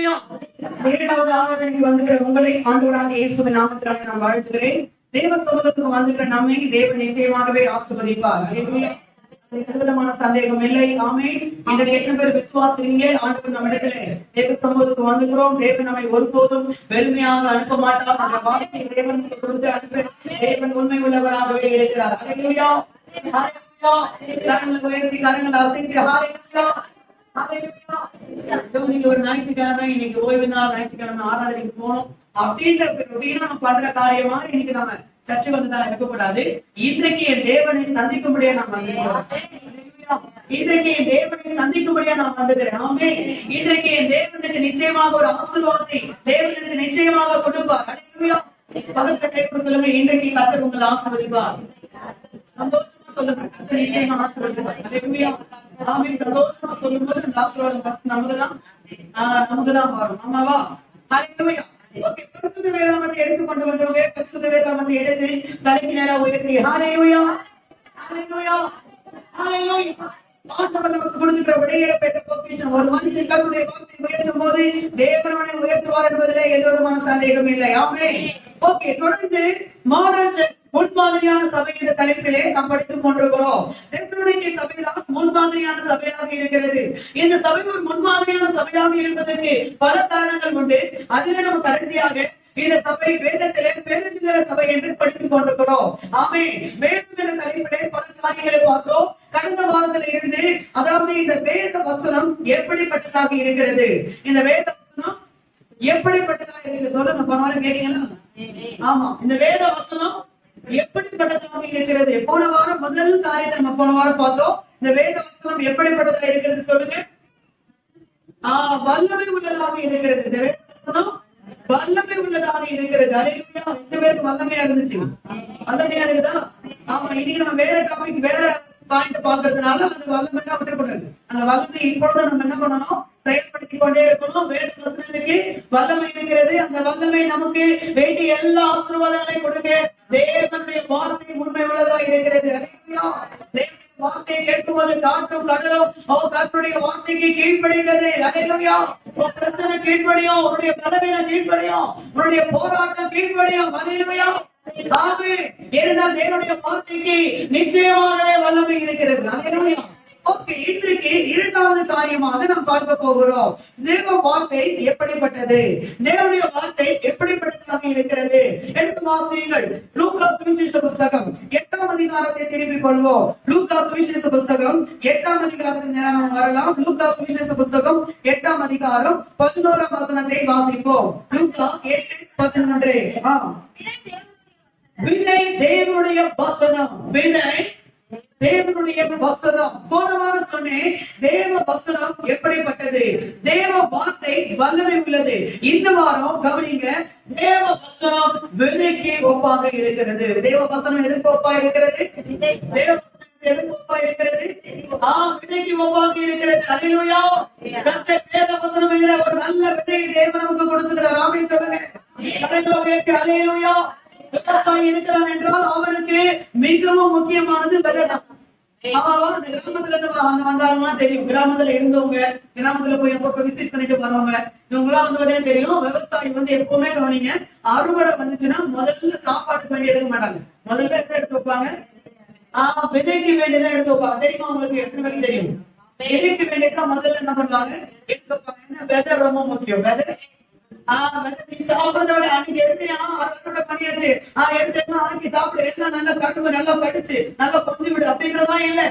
இரண்டாவது ஆராதனைக்கு வந்துகிற உங்களை ஆண்டவராகிய இயேசுவின் நாமத்தினாலே நான் வாழ்த்துகிறேன். தேவ சமூகத்துக்கு வந்துகிற நம்மை தேவன் நிச்சயமாகவே ஆசீர்வதிப்பார். அல்லேலூயா. எந்த விதமான சந்தேகம் இல்லை. ஆமென். இன்றைக்கு எத்தனை பேர் விசுவாசிக்கிறீங்க? ஆண்டவர் நம்ம இடத்துல தேவ சமூகத்துக்கு வந்துகிறோம். தேவன் நம்மை ஒருபோதும் பெருமையாக அனுப்ப மாட்டார். அந்த வார்த்தையை தேவனுக்கு கொடுத்து அனுப்ப தேவன் உண்மை உள்ளவராகவே இருக்கிறார். அல்லேலூயா. ஹல்லேலூயா. கரங்களை உயர்த்தி கரங்களை அசைத்து ஹல்லேலூயா. நீங்க ஒரு ஞாயிற்றுக்கிழமை இன்னைக்கு ஓய்வு நாள், ஞாயிற்றுக்கிழமை ஆராதனைக்கு போனோம் அப்படின்ற நம்ம பண்ற காரியமா இன்னைக்கு நம்ம சர்ச்சை வந்துதான் இருக்கக்கூடாது. இன்றைக்கு என் தேவனை சந்திக்கும்படியா நான் வந்திருக்கிறோம். இன்றைக்கு என் தேவனை சந்திக்கும்படியா நான் வந்துக்கிறேன். இன்றைக்கு என் தேவனுக்கு நிச்சயமாக ஒரு ஆசீர்வாதத்தை தேவனுக்கு நிச்சயமாக கொடுப்பார். பக்கத்துல கை சொல்லுங்க, இன்றைக்கு கர்த்தர் உங்களை ஆசீர்வதிப்பார். சந்தோஷமா சொல்லுங்க, கர்த்தர் நிச்சயமா ஆசீர்வதிப்பார். சந்தோஷமா சொல்லும் போது இந்த ஆசீர்வாதம் நமக்குதான் வரும். ஆமாவா? பரிசுத்த வேதாகமத்தை எடுத்து கொண்டு வந்தவங்க பரிசுத்த வேதாகமத்தை எடுத்து தலைக்கு நேரா உயர்த்தி ஹல்லேலூயா ஹல்லேலூயா ஹல்லேலூயா. ஆண்டவர் நமக்கு கொடுக்கிற விடையேறப்பட்ட பொக்கிஷம். ஒரு மனுஷன் தன்னுடைய வார்த்தை உயர்த்தும் போது தேவனை உயர்த்துவார் என்பதிலே எந்த விதமான சந்தேகம் இல்லை. ஆமென். ஓகே, தொடர்ந்து மாடல் முன்மாதிரியான சபை என்ற தலைப்பிலே நாம் படித்துக் கொண்டிருக்கிறோம். தெசலோனிக்கே சபைதான் முன்மாதிரியான சபையாக இருக்கிறது. இந்த சபை ஒரு முன்மாதிரியான சபையாக இருப்பதற்கு பல காரணங்கள் உண்டு. அதில் நம்ம கடைசியாக இந்த சபை வேதத்திலே பெருங்குகிற சபை என்று படித்துக் கொண்டிருக்கிறோம். ஆமென். வேதம் என்ற தலைப்பிலே பல காரியங்களை பார்த்தோம். கடந்த வாரத்தில் இருந்து அதாவது இந்த வேத வசனம் எப்படிப்பட்டதாக இருக்கிறது, இந்த வேத வசனம் எப்படிப்பட்டதாக இருக்கு சொல்லுங்க. போன வாரம் கேட்டீங்களா? ஆமா, இந்த வேத வசனம் எப்படிப்பட்டதாக இருக்கிறது. போன வாரம் முதல் காரியத்தை நம்ம போன வாரம் பார்த்தோம். இந்த வேத வசனம் எப்படிப்பட்டதாக இருக்கிறது சொல்லுங்க. வல்லமை உள்ளதாக இருக்கிறது. இந்த வேத வசனம் வல்லமை உள்ளதாக இருக்கிறது. அல்லேலூயா. ரெண்டு பேருக்கு வல்லமையா இருந்துச்சு. வல்லமையா இருக்குதா? ஆமா. இன்னைக்கு நம்ம வேற டாபிக் வேற பாயிண்ட் பாக்குறதுனால அந்த வல்லமை தான் விட்டுக்கூடாது. அந்த வல்லமை இப்பொழுது நம்ம என்ன பண்ணணும்? செயல்படுத்திக் கொண்டே இருக்கணும். வேத வசனத்துக்கு வல்லமை இருக்கிறது. அந்த வல்லமை நமக்கு வேண்டிய எல்லா ஆசீர்வாதங்களையும் கொடுக்க தேவனுடைய வார்த்தை உண்மை உள்ளதா இருக்கிறது. அல்லேலூயா. தேவனுடைய வார்த்தையை கேட்கும் போது காற்றும் கடலும் கர்த்தருடைய வார்த்தைக்கு கீழ்ப்படிந்தது. அல்லேலூயா. பிரச்சனை கீழ்ப்படியும், உன்னுடைய பலவீன கீழ்ப்படியும், உன்னுடைய போராட்டம் கீழ்ப்படியும். அல்லேலூயா. ஏனென்றால் தேவனுடைய வார்த்தைக்கு நிச்சயமாகவே வல்லமை இருக்கிறது. அல்லேலூயா. ஓகே, இன்றைக்கு இரண்டாவது காரியமாக நாம் பார்க்க போகிறோம். தேவ வார்த்தை எப்படிப்பட்டது, தேவனுடைய வார்த்தை எப்படிப்பட்டதாக இருக்கிறது. எடுத்து வாசியுங்கள். லூக்கா சுவிசேஷ புஸ்தகம் 8ஆம் அதிகாரத்தை திருப்பிக் கொள்வோம். லூக்கா சுவிசேஷ புஸ்தகம் 8ஆம் அதிகாரத்தில் நேரம் வரலாம். லூக்கா சுவிசேஷ புஸ்தகம் 8ஆம் அதிகாரம் 11ஆம் வசனத்தை வாசிப்போம். லூக்கா 8:11. விதை தேவனுடைய வசனம். விதை தேவனுடைய வசனம். போன வாரம் சொன்னேன், தேவ வசனம் எப்படிப்பட்டது, தேவ வார்த்தை வல்லமை உள்ளது. இந்த வாரம் கவனிங்க, தேவ வசனம் விதைக்கு ஒப்பாக இருக்கிறது. தேவ வசனம் எதற்கு ஒப்பா இருக்கிறது? தேவ எதற்கு ஒப்பா இருக்கிறது? விதைக்கு ஒப்பாக இருக்கிறது. அல்லேலூயா. கர்த்தர் வேத வசனம் என்கிற ஒரு நல்ல விதையை தேவன் நமக்கு கொடுத்துக்கிறார். ஆமென் சொல்லுங்க. அல்லேலூயா. விவசாயி இருக்கிறான் என்றால் அவனுக்கு மிகவும் முக்கியமானது விதை தான். அந்த கிராமத்துல இருந்து வந்தாங்கன்னா தெரியும். கிராமத்துல இருந்தவங்க கிராமத்துல போய் எப்ப விசிட் பண்ணிட்டு வரவங்க இவங்களாம் வந்து தெரியும். விவசாயி வந்து எப்பவுமே கவனிங்க, அறுவடை வந்துச்சுன்னா முதல்ல சாப்பாட்டுக்கு வேண்டி எடுக்க மாட்டாங்க. முதல்ல எதை எடுத்து வைப்பாங்க? விதைக்கு வேண்டியதான் எடுத்து வைப்பாங்க. தெரியுமா உங்களுக்கு? எத்தனை பேருக்கு தெரியும்? விதைக்கு வேண்டியதான் முதல்ல என்ன பண்ணுவாங்க? எடுத்து வைப்பாங்க. ஏன்னா விதை ரொம்ப முக்கியம். விதை சாப்பிடுறத விட அன்னைக்கு எடுத்து பண்ணியாச்சு, எடுத்து எல்லாம் ஆக்கி சாப்பிடு, எல்லாம் நல்லா கட்டுவு, நல்லா கடிச்சு நல்லா கொஞ்சம் விடு அப்படின்றதான் இல்ல.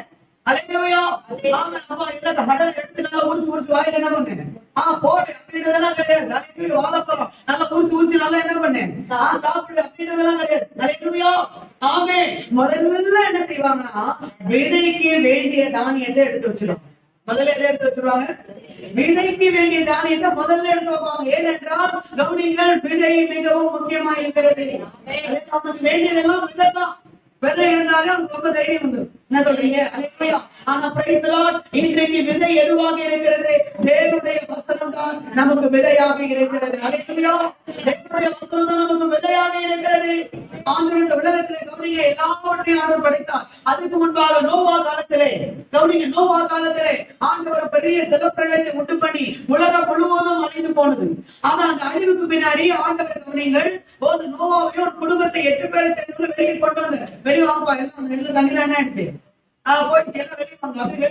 அல்லேலூயா. எடுத்து நல்லா உரிச்சு வாயில என்ன பண்ணு போடு அப்படின்றதெல்லாம் கிடையாது. அல்லேலூயா. வாழைப்பழம் நல்லா உரிச்சு நல்லா என்ன பண்ணு சாப்பிடு அப்படின்றதெல்லாம் கிடையாது. அல்லேலூயா. ஆமென். முதல்ல என்ன செய்வாங்கன்னா விதைக்கு வேண்டிய தானியத்தை எடுத்து வச்சிடும். முதல்ல எதை எடுத்து வச்சிருவாங்க? விதைக்கு வேண்டிய தானியத்தை முதல்ல எடுத்து வைப்பாங்க. ஏனென்றால் கவனிங்கள், விதை மிகவும் முக்கியமா இருக்கிறது. நமக்கு வேண்டியதெல்லாம் விதை தான். விதை இருந்தாலும் ரொம்ப தைரியம் வந்து என்ன சொல்றீங்க? அல்லேலூயா. ஆனா பிரைஸ் தி லார்ட், இன்றைக்கு விதை எதுவாக இருக்கிறது? தேவனுடைய வசனம் தான் நமக்கு விதையாக இருக்கிறது. அல்லேலூயா. தேவனுடைய வசனம் தான் நமக்கு விதையாக இருக்கிறது. ஆண்டவர் இந்த உலகத்திலே கவனிங்க எல்லாவற்றையும் ஆண்டவர் படைத்தார். அதுக்கு முன்பாக நோவா காலத்திலே கவனிங்க, நோவா காலத்திலே ஆண்டவர் பெரிய ஜலப்பிரளயத்தை உண்டு பண்ணி உலகம் முழுவதும் அழிந்து போனது. ஆனா அந்த அழிவுக்கு பின்னாடி ஆண்டவர் கவனிங்கள், போது நோவாவையும் ஒரு குடும்பத்தை 8 பேரை சேர்ந்து வெளியே கொண்டு வந்தார். வெளியே வாங்கப்பா, எல்லாம் தண்ணில என்ன ஆயிடுச்சு, போயிட்டு எல்லாம் வெளியே வாங்க. அப்படி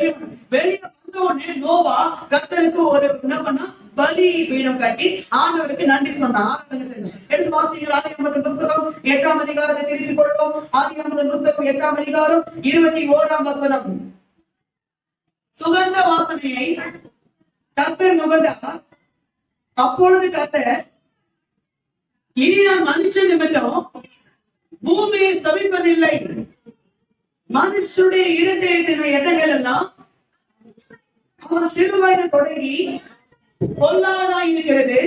வெளியே வந்த உடனே நோவா கர்த்தருக்கு ஒரு என்ன பண்ணா, பலி பீடம் கட்டி ஆண்டவருக்கு நன்றி சொன்னார். எடுத்து வாசிகள் ஆதியாகமத்தின் புஸ்தகம் 8ஆம் அதிகாரத்தை திருப்பிக் கொள்வோம். ஆதியாகமத்தின் புஸ்தகம் 8ஆம் அதிகாரம் 21ஆம் வசனம். சுகந்த வாசனையை கர்த்தர் நுகர்ந்தார். அப்பொழுது கர்த்தர், இனி நான் மனுஷன் நிமித்தம் பூமியை சபிப்பதில்லை. மனுஷனுடைய இருதயத்தின் எண்ணங்கள் எல்லாம் அவன் சிறு வயது தொடங்கி பொல்லாதா இருக்கிறது.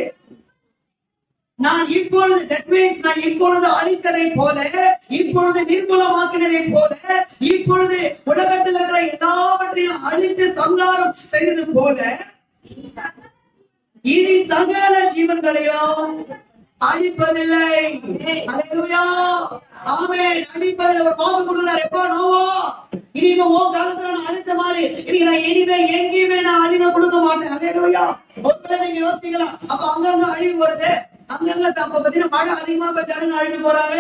நான் இப்பொழுது அழித்ததை போல, இப்பொழுது நிர்மூலமாக்கினதை போல, இப்பொழுது உலகத்தில் இருக்கிற எல்லாவற்றையும் அழித்து சங்காரம் செய்தது போல இனி சகல ஜீவன்களையும் அழிப்பதில்லை. அல்லேலூயா, ஆமென். அழிப்பதில் ஒரு வாக்கு கொடுத்தார். எப்போ நோவா, இனிமே உன் காலத்துல நான் அழிச்ச மாதிரி இனிமே எங்கேயுமே நான் அழிவை கொடுக்க மாட்டேன். அல்லேலூயா. ஒருவேளை நீங்க யோசிக்கலாம், அப்ப அங்கங்க அழிவு வருது, அங்கங்க அப்ப பாத்தீங்கன்னா மழை அதிகமா ஜனங்க அழிவு போறாங்க.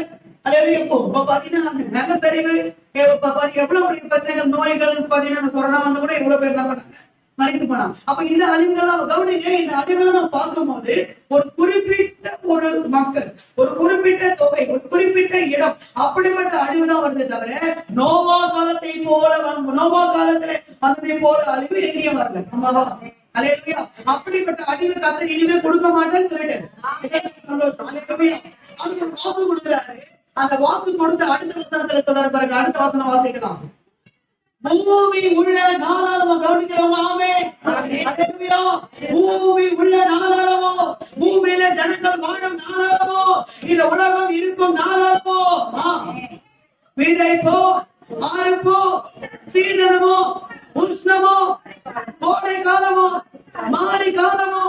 அல்லேலூயா. இப்ப பாத்தீங்கன்னா நகத்தறிவு எவ்வளவு பெரிய பிரச்சனைகள், நோய்கள் பாத்தீங்கன்னா கொரோனா வந்து கூட எவ்வளவு பேர் என்ன பண்ணாங்க, மறைத்து போனான். அப்ப இந்த அழிவுகள் கவனிங்க, இந்த அழிவுகளை நம்ம பார்க்கும் போது ஒரு குறிப்பிட்ட ஒரு மக்கள், ஒரு குறிப்பிட்ட தொகை, ஒரு குறிப்பிட்ட இடம், அப்படிப்பட்ட அழிவு தான் வருது தவிர நோவா காலத்தை போல நோவா காலத்துல வந்ததை போல அழிவு எங்கேயும் வரல. அம்மாவா, அல்லேலூயா. அப்படிப்பட்ட அழிவு கர்த்தர் இனிமே கொடுக்க மாட்டேன்னு சொல்லிட்டேன். அல்லேலூயா. அவருக்கு வாக்கு கொடுக்கிறாரு. அந்த வாக்கு கொடுத்த அடுத்த வசனத்துல சொல்றாரு பாருங்க. அடுத்த வசனம் வாசிக்கலாம். பூமி உள்ள நாளாளவோ, கவனிக்கிறவங்க ஆமென். அல்லேலூயா. பூமி உள்ள நாளாளவோ, பூமியில ஜனங்கள் வாழும் நாளாளவோ, இந்த உலகம் இருக்கும் நாளாளவோ, விதைப்போ, ஆறுப்போ, சீதனமோ, உஷ்ணமோ, கோடை காலமோ, மாரி காலமோ,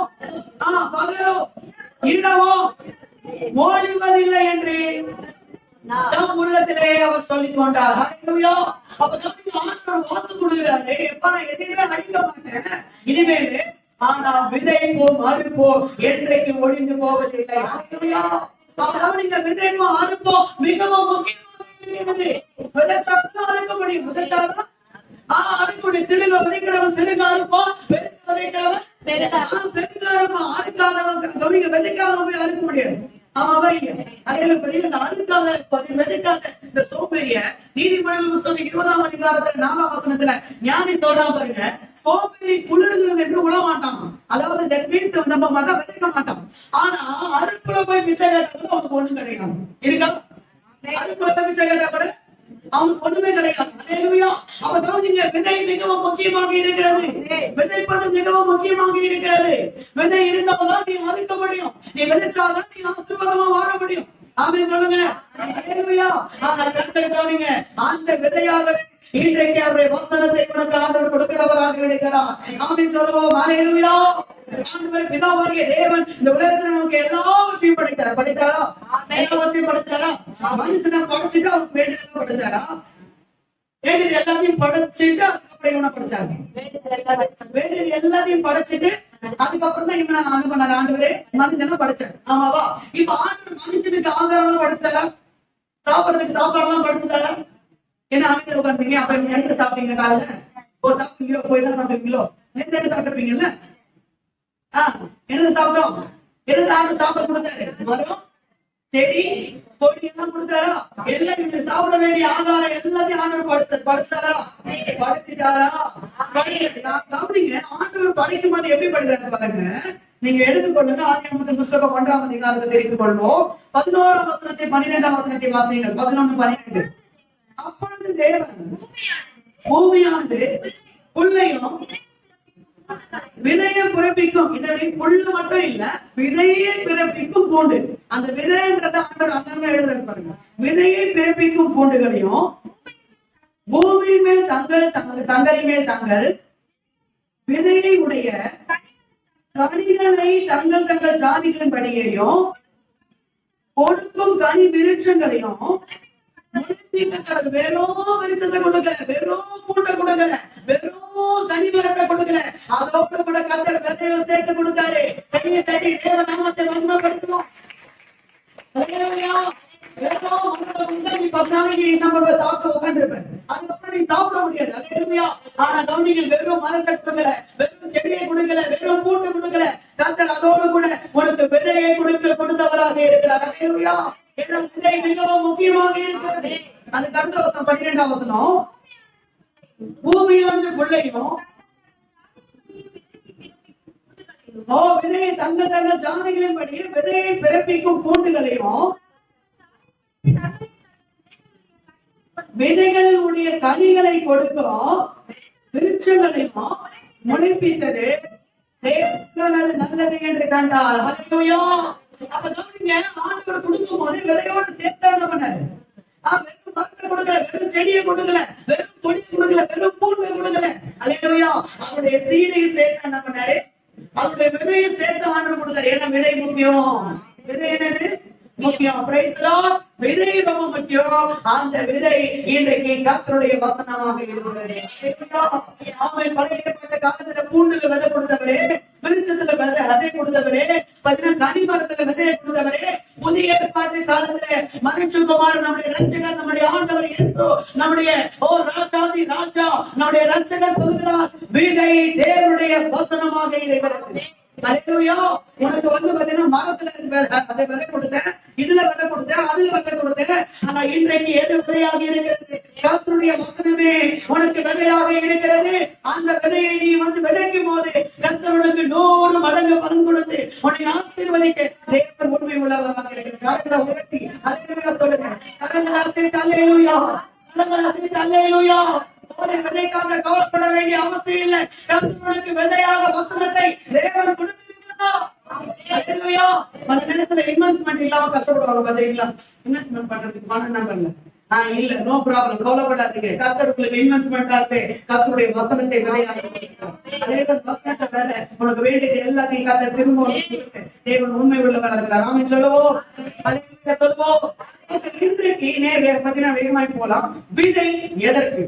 பகலோ இரவோ ஓடிவதில்லை என்று நம் உள்ளத்திலே அவர் சொல்லிக் கொண்டார். அல்லேலூயா. அப்ப ஆண்டவர் வாக்கு கொடுக்கிறாரு, எப்ப நான் எதையுமே அழிக்க மாட்டேன் இனிமேல், ஆனா விதைப்போம் அறுப்போம் என்றைக்கு ஒழிந்து போவதில்லை. அல்லேலூயா. அப்ப நீங்க விதைப்போம் அறுப்போம் மிகவும் முக்கியமானது. விதைச்சாதான் அறுக்க முடியும். விதைச்சாதான் அறுக்க முடியும். சிறுக விதைக்கிறவன் சிறுக அறுப்பான், பெருக்க விதைக்கிறவன் பெருக்க அறுப்பான். அறுக்காதவன் கவனிக்க விதைக்காதவன் போய் அறுக்க முடியாது. நீதிமொழிகள் புத்தகம் 20ஆம் அதிகாரத்துல 4ஆம் வசனத்துல ஞானி சொல்றா பாருங்க, சோம்பேறி குளிர்கிறது என்று உழ மாட்டான். அதாவது நம்ப மாட்டான், விதைக்க மாட்டான். ஆனா அறுக்குள்ள போய் மிச்சம் கேட்டா கூட அவனுக்கு ஒண்ணு கிடைக்கும். இருக்கா? அறுக்குள்ள போய் மிச்சம் கேட்டா கூட அவனுக்கு ஒண்ணுமே கிடையாது. அல்லேலூயா. அப்பதான் நீங்க விதை மிகவும் முக்கியமாக இருக்கிறது. விதைப்பது மிகவும் முக்கியமாக இருக்கிறது. விதை இருந்தால்தான் நீ அறுக்க முடியும். நீ விதைச்சாதான் நீ ஆசீர்வாதமா வாழ முடியும். ஆமென் சொல்லுங்க. அல்லேலூயா. ஆனால் கர்த்தர் கவனிங்க, அந்த விதையாகவே இன்றைக்கு அவருடைய வசனத்தை உனக்கு ஆண்டவர் கொடுக்கிறவராக இருக்கிறார். ஆமென் சொல்லுவோம். அல்லேலூயா. ஆண்டவர் பிதாவாகிய தேவன் இந்த உலகத்துல நமக்கு எல்லாவற்றையும் படைத்தாரா? எல்லாவற்றையும் படைச்சாரா? மனுஷனை படைச்சிட்டு அவனுக்கு வேண்டியதெல்லாம் படைச்சாரா? வேண்டியது எல்லாத்தையும் படைச்சிட்டு அதுக்கப்புறம் இவனை படைச்சாங்க. வேண்டியது எல்லாத்தையும் படைச்சிட்டு அதுக்கப்புறம் தான் இவனை ஆண்டு பண்ணாரு. ஆண்டவரே மனுஷனை படைச்சாரு. ஆமாவா? இப்ப ஆண்டவர் மனுஷனுக்கு ஆதாரம் படைச்சாரா? சாப்பிடறதுக்கு சாப்பாடு எல்லாம் படைச்சுட்டாரா? என்ன அமைதியா உட்காந்துருக்கீங்க? அப்ப நீங்க எடுத்து சாப்பிட்டீங்க காலைல ஒரு சாப்பிட்டீங்களோ, போய் தான் சாப்பிட்டீங்களோ, நேற்று சாப்பிட்டுருப்பீங்கல்ல. என்னது சாப்பிட்டோம்? என்னது ஆண்டு சாப்பிட கொடுத்தாரு? மரம், செடி, கொடி எல்லாம் கொடுத்தாரா? எல்லாம் சாப்பிட வேண்டிய ஆதாரம் எல்லாத்தையும் ஆண்டவர் படைச்சாரா? படைச்சிட்டாரா? கவனிங்க, ஆண்டவர் படைக்கும் போது எப்படி படைக்கிறாரு பாருங்க. நீங்க எடுத்துக்கொள்ளுங்க. ஆதியாகமத்தின் புத்தகம் 1ஆம் அதிகாரத்தை தெரிந்து கொள்வோம். 11ஆம் வசனத்தை 12ஆம் வசனத்தை வாசியுங்கள். 11, 12. அப்பொழுது தேவன் பூமியானது புல்லையும் விதையை பிறப்பிக்கும். இதனுடைய புல்லு மட்டும் இல்ல, விதையை பிறப்பிக்கும் பூண்டு. அந்த விதைன்றத ஆண்டவர் அங்கங்க எழுத பாருங்க. விதையை பிறப்பிக்கும் பூண்டுகளையும் பூமியின் மேல் தங்களின் மேல் தங்கள் விதையை உடைய கனிகளை தங்கள் ஜாதிகளின் படியையும் கொடுக்கும் கனி விருட்சங்களையும் வெறும் விருட்சத்தை கொடுக்கல, வெறும் பூண்டை கொடுக்கல, வெறும் கனி மரத்தை கொடுக்கல, அதோட கூட கத்தர் விதையை சேர்த்து கொடுத்தாரு. கையை தட்டி தேவ நாமத்தை மகிமைப்படுத்துவோம். சாப்பிட்டு உட்காந்துருப்பேன், அதுக்கப்புறம் நீ சாப்பிட முடியாது. அல்லேலூயா. ஆனா கவனிங்க, வெறும் மரத்தை கொடுக்கல, வெறும் செடியை கொடுக்கல, வெறும் பூட்டை கொடுக்கல, கர்த்தர் அதோடு கூட உனக்கு விதையை கொடுத்தவராக இருக்கிறார். அல்லேலூயா. விதை மிகவும் முக்கியமாக இருக்கிறது. அதுக்கு அடுத்த வசனம் 12ஆம் வசனம், பூமியானது பிள்ளையும் விதையை தங்க ஜாதிகளின் படி விதையை பிறப்பிக்கும் பூண்டுகளையும் விதைகளுடைய கனிகளை கொடுக்கும் விருட்சங்களையும் முளைப்பித்தது நல்லது என்று கண்டார். அல்லேலூயா. அப்ப சொல்றீங்க, ஆண்டவர் கொடுக்கும் போது விதையோடு சேர்த்து என்ன பண்ணாரு? வெறும் மரத்தை கொடுக்கல, வெறும் செடியை கொடுக்கல, வெறும் கொடி கொடுக்கல, வெறும் பூண்டை கொடுக்கல. அல்லேலூயா. அவருடைய சீடையும் சேர்த்து என்ன பண்ணாரு? அவருடைய விதையை சேர்த்து ஆண்டவர் கொடுத்தாரு. ஏன்னா விதை முக்கியம். விதை என்னது முக்கியம்? Praise the Lord. விதை ரொம்ப முக்கியம். அந்த விதை இன்றைக்கு கர்த்தருடைய வசனமாக இருக்கிறது. ஆமென். பழைய ஏற்பாட்டு காலத்துல பூண்டுல விதை கொடுத்தவரே, விருட்சத்துல விதை கொடுத்தவரே, கனி மரத்துல விதையை கொடுத்தவரே, புதிய ஏற்பாட்டு காலத்துல மனுஷகுமார் நம்முடைய ரட்சகர், நம்முடைய ஆண்டவர் இயேசு, நம்முடைய ராஜாதி ராஜா, நம்முடைய ரட்சகர் சொல்கிறார், விதை தேவனுடைய வசனமாக இருக்கிறது. அல்லேலூயா. உனக்கு பாத்தீங்கன்னா மரத்துல அதை விதை கொடுத்தேன், இதுல விதை கொடுத்தேன், அதுல விதை கொடுத்தேன். ஆனா இன்றைக்கு எது விதையாக இருக்கிறது? கர்த்தருடைய வசனமே உனக்கு விதையாக இருக்கிறது. அந்த விதையை நீ விதைக்கும் போது கர்த்தருக்கு 100 மடங்கு பலன் கொடுத்து உன்னை ஆசீர்வதிக்க தேவன் உண்மை உள்ளவராக இருக்கிறார். கரங்களை உயர்த்தி அல்லேலூயா சொல்லுங்க. கரங்களை அசைத்து அல்லேலூயா, கரங்களை அசைத்து அல்லேலூயா. விதைக்காக கவலைப்பட வேண்டிய அவசியம் இல்லை. கர்த்தருக்கு விதையாக வசனத்தை தேவன் கொடுத்திருக்கிறார். அல்லேலூயா. பல நேரத்துல இன்வெஸ்ட்மெண்ட் இல்லாம கஷ்டப்படுவாங்க பாத்தீங்களா? இன்வெஸ்ட்மெண்ட் பண்றதுக்கு பணம் என்ன பண்ணல, இல்ல, நோ ப்ராப்ளம், கவலைப்படாதீங்க. கர்த்தர் உங்களுக்கு இன்வெஸ்ட்மெண்டா இருக்கு. கர்த்தருடைய வசனத்தை விதையாக அதே வசனத்தை வேற உனக்கு வேண்டியது எல்லாத்தையும் கர்த்தர் திரும்ப தேவன் உண்மை உள்ளவராக இருக்கிறார். ஆமென் சொல்லுவோம். அல்லேலூயா சொல்லுவோம். இன்றைக்கு பாத்தீங்கன்னா வேகமாய் போலாம். விதை எதற்கு?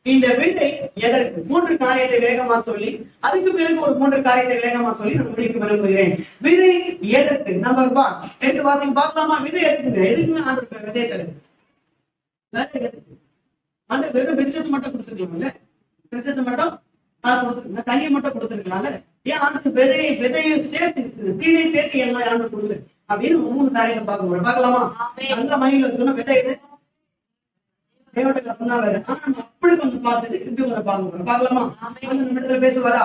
இந்த விதை எதற்கு? 3 காரியத்தை வேகமா சொல்லி அதுக்கு பிறகு ஒரு 3 காரியத்தை வேகமா சொல்லி நான் முடிக்க விரும்புகிறேன். விதை எதற்கு? நம்பர் 1 எடுத்து வாசிங்க பார்க்கலாமா? விதை எதுக்குங்க? எதுக்குமே ஆண்டவர் விதை தருது. அந்த வெறும் விருட்சத்தை மட்டும் கொடுத்துருக்கலாம்ல, விருட்சத்தை மட்டும் கொடுத்துருக்கா, கனியை மட்டும் கொடுத்துருக்கலாம்ல. ஏன் ஆண்டுக்கு விதையை சேர்த்து தீனை சேர்த்து எல்லாம் ஆண்டு கொடுக்குது அப்படின்னு 3 காரியத்தை பார்க்கலாமா? நல்ல மைண்ட்ல இருக்கணும். விதை அப்படி கொஞ்சம் பார்த்துட்டு இப்படி கொஞ்சம் பார்க்கலாமா? பேசுவாரா?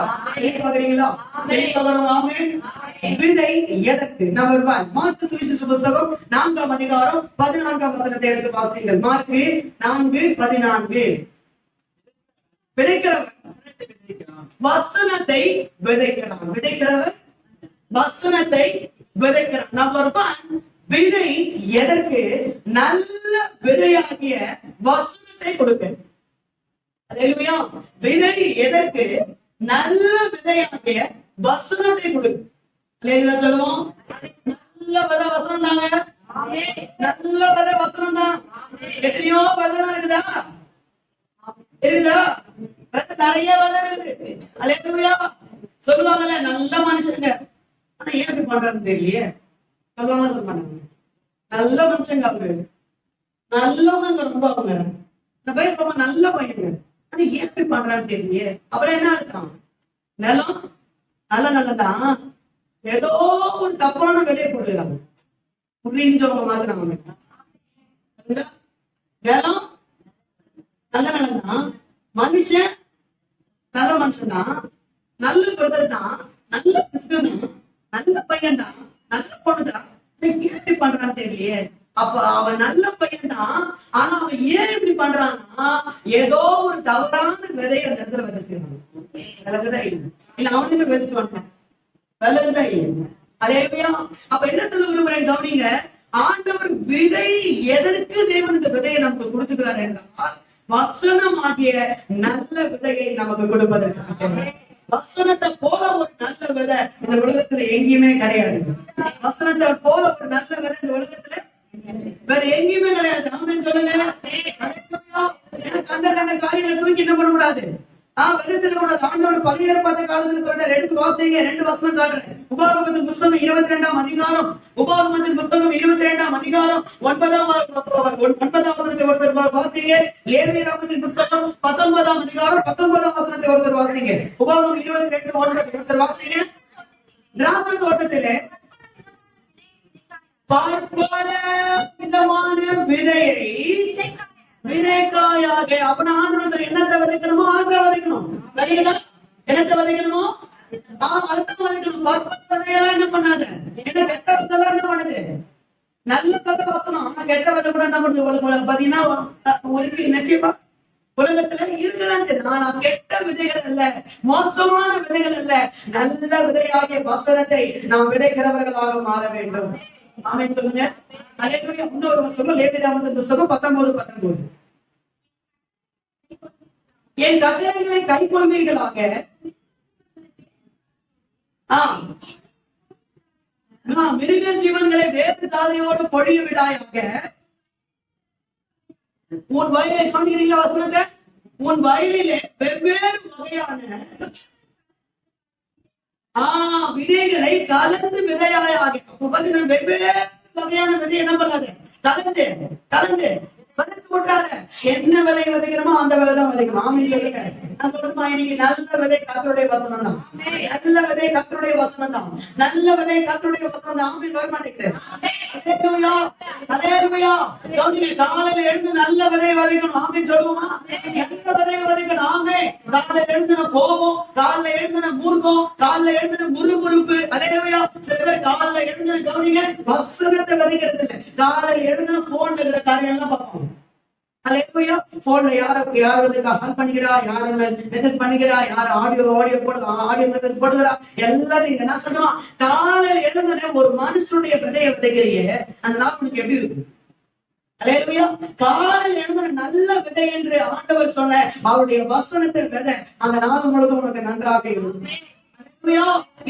பாக்குறீங்களா? விதை எதற்கு? நம்பர் 1 மார்க்கு சுவிசேஷ புத்தகம் 4ஆம் அதிகாரம் 14ஆம் வசனத்தை எடுத்து பார்த்தீர்கள். மார்க்கு 4:14. விதைக்கிறவர் வசனத்தை விதைக்கிறான். விதைக்கிறவர் வசனத்தை விதைக்கிறான். நம்பர் 1 விதை எதற்கு? நல்ல விதையாகிய வசனத்தை கொடுக்க. அல்லேலூயா. விதை எதற்கு? நல்ல விதையாகிய வசனத்தை கொடுக்க. அல்லேலூயா சொல்லுவோம். நல்ல விதை வசனம் தாங்க. நல்ல விதை வசனம் தான். எத்தனையோ வசனம் இருக்குதா? நிறைய விதை இருக்குது. அல்லேலூயா. சொல்லுவாங்கல்ல நல்ல மனுஷங்க, ஆனா ஏன் இப்படி பண்றான்னு தெரியலையே. நல்ல மனுஷங்க அவரு, நல்லவங்க ரொம்ப அவங்க ரொம்ப நல்ல பையனுங்க, ஆனா ஏன் இப்படி பண்றான்னு தெரியலையே. அப்புறம் என்ன இருக்கான்? நிலம் நல்லதான், ஏதோ ஒரு தப்பான விதையை போடுறாங்க. புரிஞ்சவங்க மாதிரி நம்ம நிலம் நல்ல நிலம்தான், மனுஷன் நல்ல மனுஷன் தான், நல்ல பிரதர் தான், நல்ல சிஸ்டர் தான், நல்ல பையன் தான், நல்ல பொண்ணுதான். ஏன் பண்றான்னு தெரியலையே. அப்ப அவன் நல்ல பையன் தான், ஆனா அவன் ஏன் இப்படி பண்றான்னா ஏதோ ஒரு தவறான விதையை அந்த இடத்துல விதை செய்யணும். விலகுதான் இல்லை, இல்ல அவனுக்கு வச்சுட்டு வந்தான். விலகுதான் இல்லை. அதேமையா அப்ப என்ன சொல்ல விரும்புறேன் கவனிங்க. ஆண்டவர் விதை எதற்கு தேவன் இந்த விதையை நமக்கு கொடுத்துக்கிறார் என்றால் வசனமாகிய நல்ல விதையை நமக்கு கொடுப்பதற்காக. வசனத்தை போல ஒரு நல்ல விதை இந்த உலகத்துல எங்கேயுமே கிடையாது. வசனத்தை போல ஒரு நல்ல விதை இந்த உலகத்துல வேற எங்கேயுமே கிடையாது. ஆமென் சொல்லுங்க. கண்ட கண்ட காரியங்களை தூக்கி என்ன பண்ணக்கூடாது, விதத்துல கூடாது. ஆண்டவர் பழைய ஏற்பாட்டு காலத்துல சொல்றாரு. எடுத்து வாசிங்க, 2 வசனம் காட்டுறேன். உபாகமத்தின் புத்தகம் 22ஆம் அதிகாரம், உபாகமத்தின் புத்தகம் 22ஆம் அதிகாரம் 9ஆம் வசனத்தை ஒருத்தர் வாசிங்க. லேவியராகமத்தின் புத்தகம் 19ஆம் அதிகாரம் 19ஆம் வசனத்தை ஒருத்தர் வாசிங்க. உபாகமம் 22:9 ஒருத்தர் வாசிங்க. திராட்சை தோட்டத்திலே பற்பல விதமான விதையை விதைக்காயாக, அப்ப ஆண்டு என்னத்தை விதைக்கணுமோ அதை விதைக்கணும். என்னத்தை விதைக்கணுமோ அதுதான் விதைக்கணும். பற்பல விதையெல்லாம் என்ன பண்ணாத, என்ன கெட்ட விதெல்லாம் என்ன பண்ணுது, நல்ல விதை வசனம். ஆனா கெட்ட விதை கூட என்ன பண்ணுது பாத்தீங்கன்னா உங்களுக்கு நிச்சயமா உலகத்துல இருக்குதான். ஆனா கெட்ட விதைகள் அல்ல, மோசமான விதைகள் அல்ல, நல்ல விதையாகிய வசனத்தை நாம் விதைக்கிறவர்களாக மாற வேண்டும். ஆமென் சொல்லுங்க. அல்லேலூயா. இன்னொரு வசனம் லேவியராகமத்தின் புத்தகம் 19:19. என் கட்டளைகளை கைக்கொள்வீர்களாக, மிருக ஜீவன்களை வேறு தாதையோடு பொழிய விடாயாக, உன் வயலை காண்கிறீங்களா வசனத்தை, உன் வயலிலே வெவ்வேறு வகையான விதைகளை கலந்து விதையாக, வெவ்வேறு வகையான விதை என்ன பண்ணாது, கலந்து கலந்து விதைச்சு போட்டாத. என்ன விதை விதைக்கணுமோ அந்த விதை தான் விதைக்கணும். ஆமென் சொல்லுங்க. நான் சொல்லுமா, இன்னைக்கு நல்ல விதை கர்த்தருடைய வசனம் தான். நல்ல விதை கர்த்தருடைய வசனம் தான். நல்ல விதை கர்த்தருடைய வசனம் தான். ஆமென் வர மாட்டேங்குது. அல்லேலூயா, அல்லேலூயா. காலையில எழுந்து நல்ல விதையை விதைக்கணும். ஆமென் சொல்லுவோமா, நல்ல விதையை விதைக்கணும். ஆமென். காலையில எழுந்துன கோபம், காலையில எழுந்துன மூர்க்கம், காலையில எழுந்துன முறுமுறுப்பு. அல்லேலூயா. சில பேர் காலையில எழுந்துன கவனிங்க, வசனத்தை விதைக்கிறது இல்லை. காலையில எழுந்துன போன்ல இருக்கிற காரியம் எல்லாம் பார்ப்போம். அல்லேலூயா. போன்ல யார் வந்து கால் பண்ணிக்கிறா, யார் மெசேஜ் பண்ணிக்கிறா, யார் ஆடியோ மெசேஜ் போடுகிறா, எல்லாரும் நீங்க என்ன சொல்லுவோம். காலையில எழுந்துன ஒரு மனுஷனுடைய விதையை விதைக்கிறீங்க, அந்த நாள் உங்களுக்கு எப்படி இருக்கு? அல்லேலூயா. காலையில் எழுந்த நல்ல விதை என்று ஆண்டவர் சொன்ன அவருடைய வசனத்தை விதை அந்த நாள் முழுவதும் உனக்கு நன்றாக இருக்கும்.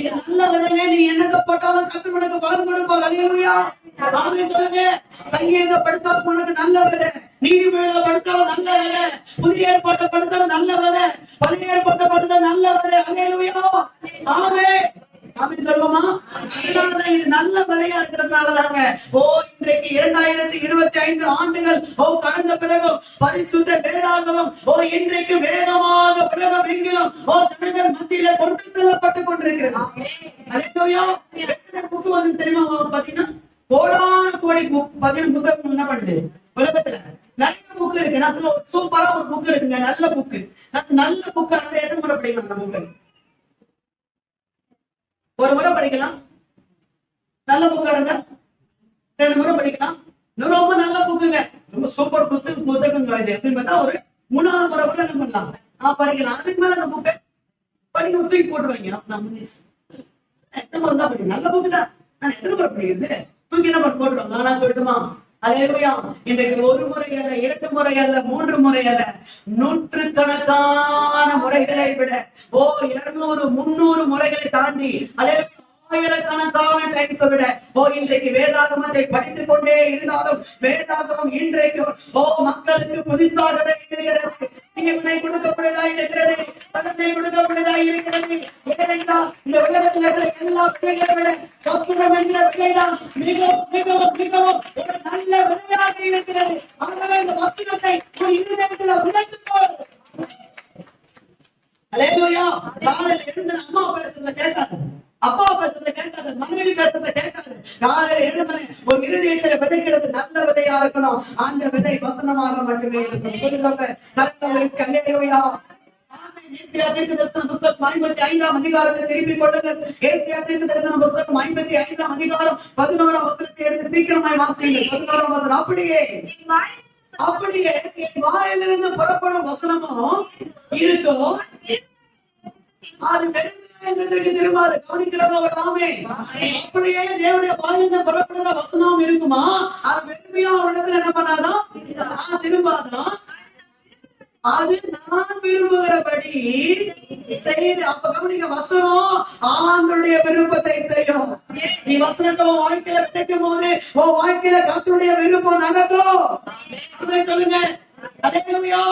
இது நல்ல விதைங்க. நீ என்னத்தை போட்டாலும் கர்த்தர் உனக்கு பலன் கொடுப்பார். அல்லேலூயா. ஆமென் சொல்லுங்க. சங்கீதப்படுத்தாலும் உனக்கு நல்ல விதை, நீதிமொழிகளை படுத்தாலும் நல்ல விதை, புதிய ஏற்பாட்டை படுத்தாலும் நல்ல விதை, பழைய ஏற்பாட்டை படுத்தாலும் நல்ல விதை. அல்லேலூயா. ஆமென். ஆமென் சொல்லுவோமா. அதனாலதான் இது நல்ல விதையா இருக்கிறதுனாலதாங்க இன்றைக்கு 2025 ஆண்டுகள் கடந்த பிறகு பரிசுத்த வேதாகமம் இன்றைக்கு வேதமாக உலகம் எங்கிலும் ஜனங்கள் மத்தியில கொண்டு செல்லப்பட்டுக் கொண்டிருக்கிறது. அல்லேலூயா. எத்தனை புக்கு வந்து தெரியுமா பாத்தீங்கன்னா, கோடான கோடி புத்தகம் என்ன பண்ணுது உலகத்துல. நிறைய புக்கு இருக்கு. நான் சூப்பரா ஒரு புக்கு இருக்குங்க, நல்ல புக்கு. நல்ல புக்கு அந்த எத்தனை முறை படிக்கலாம்? அந்த புக்கு ஒரு முறை படிக்கலாம். நல்ல புக்கா இருந்தா 2 முறை படிக்கலாம். ரொம்ப நல்ல புக்குங்க, ரொம்ப சூப்பர் புத்தகம் அப்படின்னு பார்த்தா ஒரு 3வது முறை கூட என்ன பண்ணலாம், படிக்கலாம். அதுக்கு மேல அந்த புக்கை படிக்க தூக்கி போட்டுருவாங்க. எத்தனை முறை தான் படிக்கும்? நல்ல புக்கு தான், நான் எத்தனை முறை படிக்கிறது? தூக்கி என்ன பண்ணி போட்டுருவாங்க. நான் சொல்லட்டுமா, அல்லேலூயா. இன்றைக்கு 1 முறை அல்ல, 2 முறை அல்ல, 3 முறை அல்ல, நூற்றுக்கணக்கான முறைகளை விட 200 300 முறைகளை தாண்டி ஆயிரக்கணக்கான டைம்ஸ் விட இன்றைக்கு வேதாகமத்தை படித்துக் கொண்டே இருந்தாலும் வேதாகமம் இன்றைக்கு மக்களுக்கு புதிசாகவே இருக்கிறது. தீவினை கொடுக்கப்படுதா இருக்கிறது, பணத்தை கொடுக்கப்படுதா இருக்கிறது. ஏனென்றால் இந்த உலகத்தில் இருக்கிற எல்லா விதைகளை விட வசனம் என்ற விதைதான் மிகவும் மிகவும் மிகவும் ஒரு நல்ல விதையாக இருக்கிறது. ஆகவே இந்த வசனத்தை ஒரு இருதயத்தில் விதைத்துக் கொள். அல்லேலூயா. காலையில் எழுந்து அம்மா பேசுறத கேட்காது, அப்பா பேசுறத கேட்காது, மனைவி பேசுறத கேட்காது. காலையில் எழுந்து ஒரு இருதயத்தில் விதைக்கிறது நல்ல விதையா இருக்கணும். அந்த விதை வசனமாக மட்டுமே இருக்கணும். அல்லேலூயா. ஏசாயா தீர்க்கதரிசன புத்தகம் 55ஆம் அதிகாரத்தை திருப்பிக் கொள்ளுங்கள். ஏசாயா தீர்க்கதரிசன புத்தகம் 55ஆம் அதிகாரம் 11ஆம் வசனத்தை எடுத்து சீக்கிரமாய் வாசியுங்கள். 11ஆம் வசனம். அப்படியே என் வாயிலிருந்து புறப்படும் வசனமும் இருக்கும், அது திரும்பாது. கவனிக்கிறவர் ஆமென். அப்படியே தேவனுடைய வாயிலிருந்து புறப்படுகிற வசனம் இருக்குமா, அது வெறுமையா ஒரு இடத்துல என்ன பண்ணாதான் திரும்பாதான். அது நான் விரும்புகிறபடி செய்து. அப்ப கவனிக்க, வசனம் ஆண்டவருடைய விருப்பத்தை செய்யும். நீ வசனத்தை உன் வாழ்க்கையில விதைக்கும் போது உன் வாழ்க்கையில கர்த்தருடைய விருப்பம் நடக்கும். சொல்லுங்க, அல்லேலூயா.